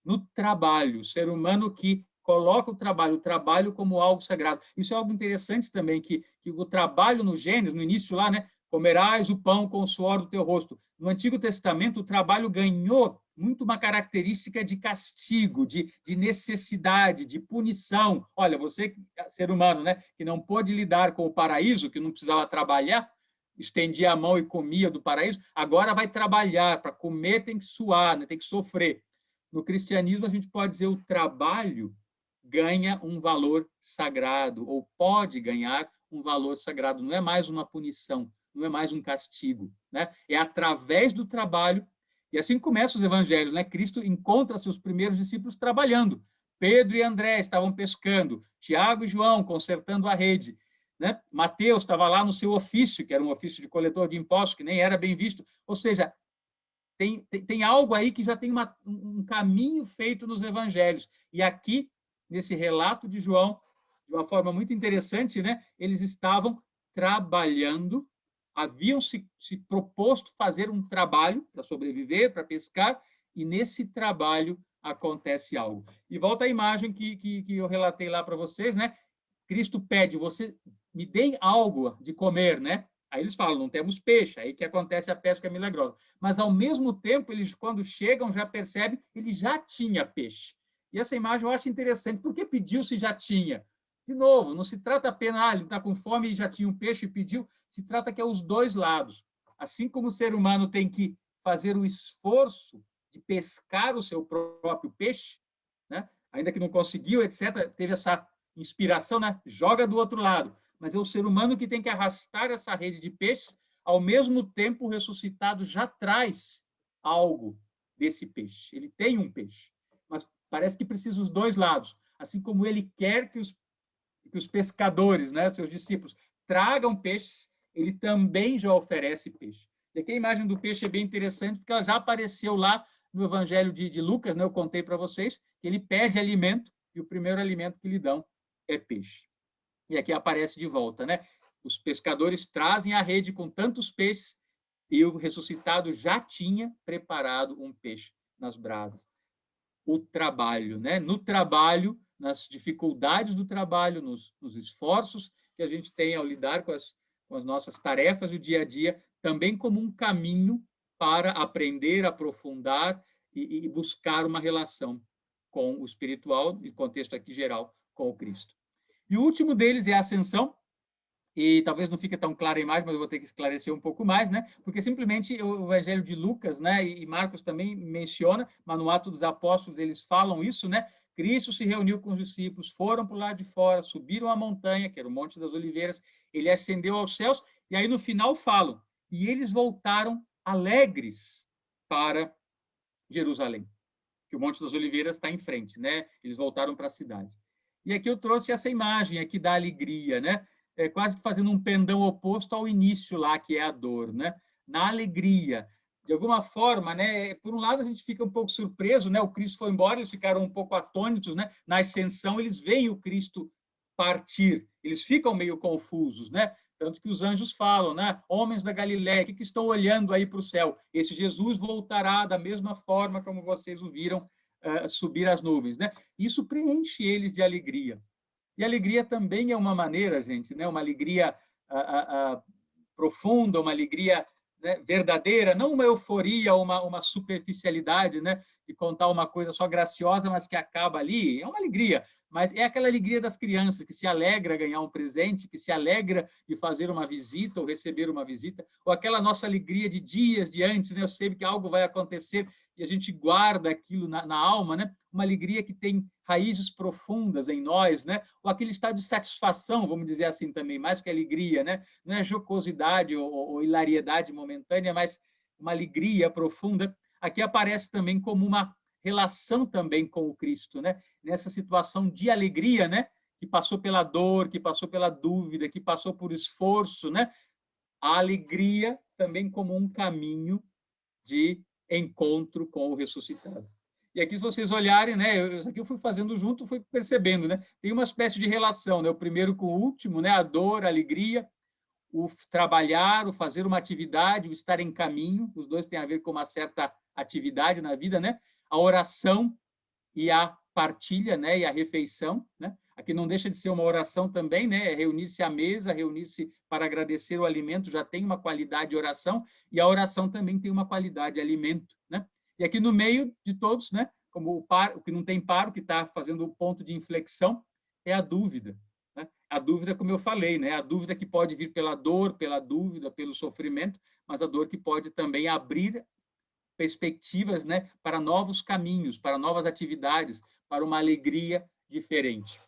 no trabalho, o ser humano que coloca o trabalho como algo sagrado. Isso é algo interessante também, que o trabalho no Gênesis, no início lá, né? Comerás o pão com o suor do teu rosto. No Antigo Testamento, o trabalho ganhou muito uma característica de castigo, de necessidade, de punição. Olha, você, ser humano, né? Que não pôde lidar com o paraíso, que não precisava trabalhar, estendia a mão e comia do paraíso, agora vai trabalhar, para comer tem que suar, né? Tem que sofrer. No cristianismo, a gente pode dizer o trabalho ganha um valor sagrado, ou pode ganhar um valor sagrado. Não é mais uma punição, não é mais um castigo, né? É através do trabalho, e assim começam os evangelhos, né? Cristo encontra seus primeiros discípulos trabalhando. Pedro e André estavam pescando, Tiago e João consertando a rede, né? Mateus estava lá no seu ofício, que era um ofício de coletor de impostos, que nem era bem visto. Ou seja, tem algo aí que já tem um caminho feito nos evangelhos. E aqui, nesse relato de João, de uma forma muito interessante, né? Eles estavam trabalhando, haviam se proposto fazer um trabalho para sobreviver, para pescar, e nesse trabalho acontece algo. E volta a imagem que eu relatei lá para vocês, né? Cristo pede, você me deem algo de comer, né? Aí eles falam, não temos peixe, aí que acontece a pesca milagrosa. Mas, ao mesmo tempo, eles, quando chegam, já percebem, ele já tinha peixe. E essa imagem eu acho interessante. Por que pediu se já tinha? De novo, não se trata apenas, ele está com fome e já tinha um peixe e pediu, se trata que é os dois lados. Assim como o ser humano tem que fazer o esforço de pescar o seu próprio peixe, né? Ainda que não conseguiu, etc., teve essa inspiração, né? Joga do outro lado. Mas é o ser humano que tem que arrastar essa rede de peixes, ao mesmo tempo o ressuscitado já traz algo desse peixe. Ele tem um peixe, mas parece que precisa os dois lados. Assim como ele quer que os pescadores, né, seus discípulos, tragam peixes, ele também já oferece peixe. E aqui a imagem do peixe é bem interessante, porque ela já apareceu lá no Evangelho de Lucas, né, eu contei para vocês, que ele pede alimento, e o primeiro alimento que lhe dão é peixe. E aqui aparece de volta, né? Os pescadores trazem a rede com tantos peixes e o ressuscitado já tinha preparado um peixe nas brasas. O trabalho, né? No trabalho, nas dificuldades do trabalho, nos esforços que a gente tem ao lidar com as nossas tarefas do dia a dia, também como um caminho para aprender, aprofundar e buscar uma relação com o espiritual, e contexto aqui geral, com o Cristo. E o último deles é a ascensão, e talvez não fique tão clara a imagem, mas eu vou ter que esclarecer um pouco mais, né? Porque simplesmente o Evangelho de Lucas, né, e Marcos também menciona, mas no Ato dos Apóstolos eles falam isso, né? Cristo se reuniu com os discípulos, foram para o lado de fora, subiram a montanha, que era o Monte das Oliveiras, ele ascendeu aos céus, e aí no final falam, e eles voltaram alegres para Jerusalém, que o Monte das Oliveiras está em frente, né? Eles voltaram para a cidade. E aqui eu trouxe essa imagem aqui da alegria, né? Quase que fazendo um pendão oposto ao início lá, que é a dor, né? Na alegria. De alguma forma, né? Por um lado, a gente fica um pouco surpreso, né? O Cristo foi embora, eles ficaram um pouco atônitos, né? Na ascensão, eles veem o Cristo partir, eles ficam meio confusos, né? Tanto que os anjos falam, né? Homens da Galiléia, que estão olhando aí para o céu? Esse Jesus voltará da mesma forma como vocês o viram subir as nuvens, né? Isso preenche eles de alegria. E alegria também é uma maneira, gente, né? Uma alegria profunda, uma alegria, né, verdadeira, não uma euforia, uma superficialidade, né? De contar uma coisa só graciosa, mas que acaba ali. É uma alegria, mas é aquela alegria das crianças que se alegra ganhar um presente, que se alegra de fazer uma visita ou receber uma visita, ou aquela nossa alegria de dias de antes, né? Eu sei que algo vai acontecer e a gente guarda aquilo na alma, né? Uma alegria que tem raízes profundas em nós, né? Ou aquele estado de satisfação, vamos dizer assim também, mais que alegria, né? Não é jocosidade ou hilariedade momentânea, mas uma alegria profunda. Aqui aparece também como uma relação também com o Cristo, né? Nessa situação de alegria, né? Que passou pela dor, que passou pela dúvida, que passou por esforço, né? A alegria também como um caminho de encontro com o ressuscitado. E aqui, se vocês olharem, né, isso aqui eu fui fazendo junto, fui percebendo, né, tem uma espécie de relação, né, o primeiro com o último, né, a dor, a alegria, o trabalhar, o fazer uma atividade, o estar em caminho, os dois têm a ver com uma certa atividade na vida, né, a oração e a partilha, né, e a refeição, né, aqui não deixa de ser uma oração também, né, reunir-se à mesa, reunir-se para agradecer o alimento, já tem uma qualidade de oração, e a oração também tem uma qualidade de alimento, né? E aqui no meio de todos, né, como o que não tem par, o que está fazendo o ponto de inflexão, é a dúvida, né? A dúvida, como eu falei, né, a dúvida que pode vir pela dor, pela dúvida, pelo sofrimento, mas a dor que pode também abrir perspectivas, né, para novos caminhos, para novas atividades, para uma alegria diferente.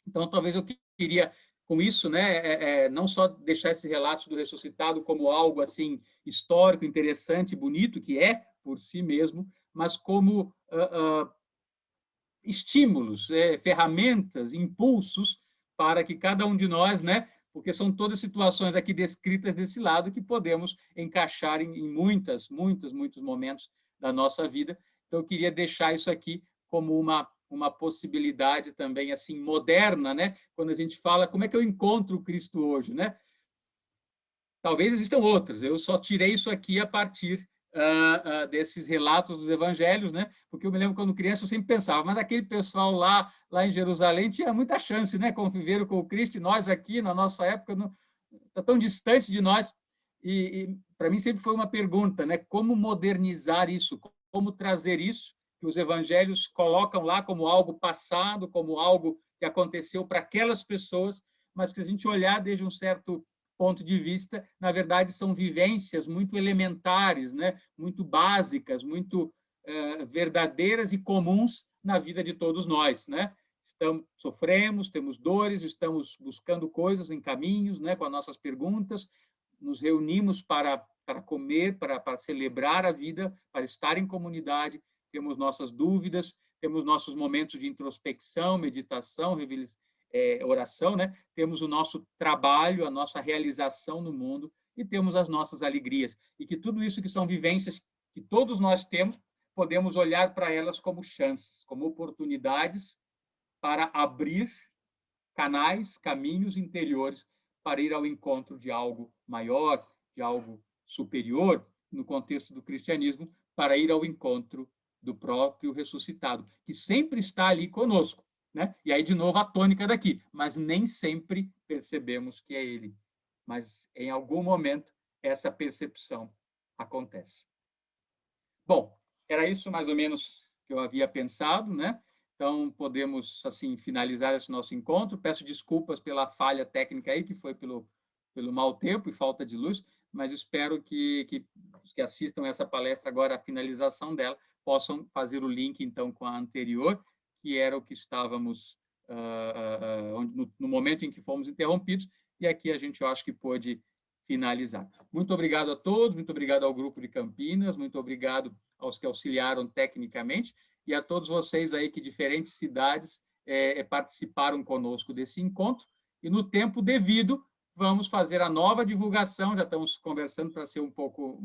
Então, talvez eu queria, com isso, né, não só deixar esses relatos do ressuscitado como algo assim histórico, interessante, bonito, que é por si mesmo, mas como estímulos, ferramentas, impulsos para que cada um de nós, né, porque são todas situações aqui descritas desse lado que podemos encaixar em muitos momentos da nossa vida. Então, eu queria deixar isso aqui como uma possibilidade também assim moderna, né? Quando a gente fala como é que eu encontro o Cristo hoje, né? Talvez existam outras. Eu só tirei isso aqui a partir desses relatos dos evangelhos, né? Porque eu me lembro quando criança eu sempre pensava, mas aquele pessoal lá em Jerusalém tinha muita chance, né? Conviveram com o Cristo, e nós aqui na nossa época não está tão distante de nós. E para mim sempre foi uma pergunta, né? Como modernizar isso? Como trazer isso que os evangelhos colocam lá como algo passado, como algo que aconteceu para aquelas pessoas, mas que, se a gente olhar desde um certo ponto de vista, na verdade, são vivências muito elementares, né? Muito básicas, muito verdadeiras e comuns na vida de todos nós, né? Sofremos, temos dores, estamos buscando coisas em caminhos, né? Com as nossas perguntas, nos reunimos para comer, para celebrar a vida, para estar em comunidade, temos nossas dúvidas, temos nossos momentos de introspecção, meditação, oração, né? Temos o nosso trabalho, a nossa realização no mundo e temos as nossas alegrias. E que tudo isso que são vivências que todos nós temos, podemos olhar para elas como chances, como oportunidades para abrir canais, caminhos interiores para ir ao encontro de algo maior, de algo superior, no contexto do cristianismo, para ir ao encontro do próprio ressuscitado, que sempre está ali conosco, né? E aí, de novo, a tônica daqui, mas nem sempre percebemos que é ele. Mas, em algum momento, essa percepção acontece. Bom, era isso mais ou menos que eu havia pensado, né? Então, podemos, assim, finalizar esse nosso encontro. Peço desculpas pela falha técnica aí, que foi pelo mau tempo e falta de luz, mas espero que os que assistam essa palestra agora, a finalização dela, possam fazer o link, então, com a anterior, que era o que estávamos no momento em que fomos interrompidos, e aqui a gente, eu acho que pôde finalizar. Muito obrigado a todos, muito obrigado ao Grupo de Campinas, muito obrigado aos que auxiliaram tecnicamente, e a todos vocês aí que diferentes cidades participaram conosco desse encontro, e no tempo devido, vamos fazer a nova divulgação, já estamos conversando para ser um pouco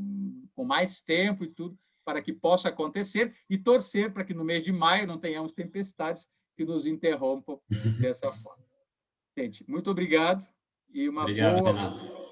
com mais tempo e tudo, para que possa acontecer, e torcer para que no mês de maio não tenhamos tempestades que nos interrompam dessa forma. Gente, muito obrigado e uma Obrigado, boa Renato.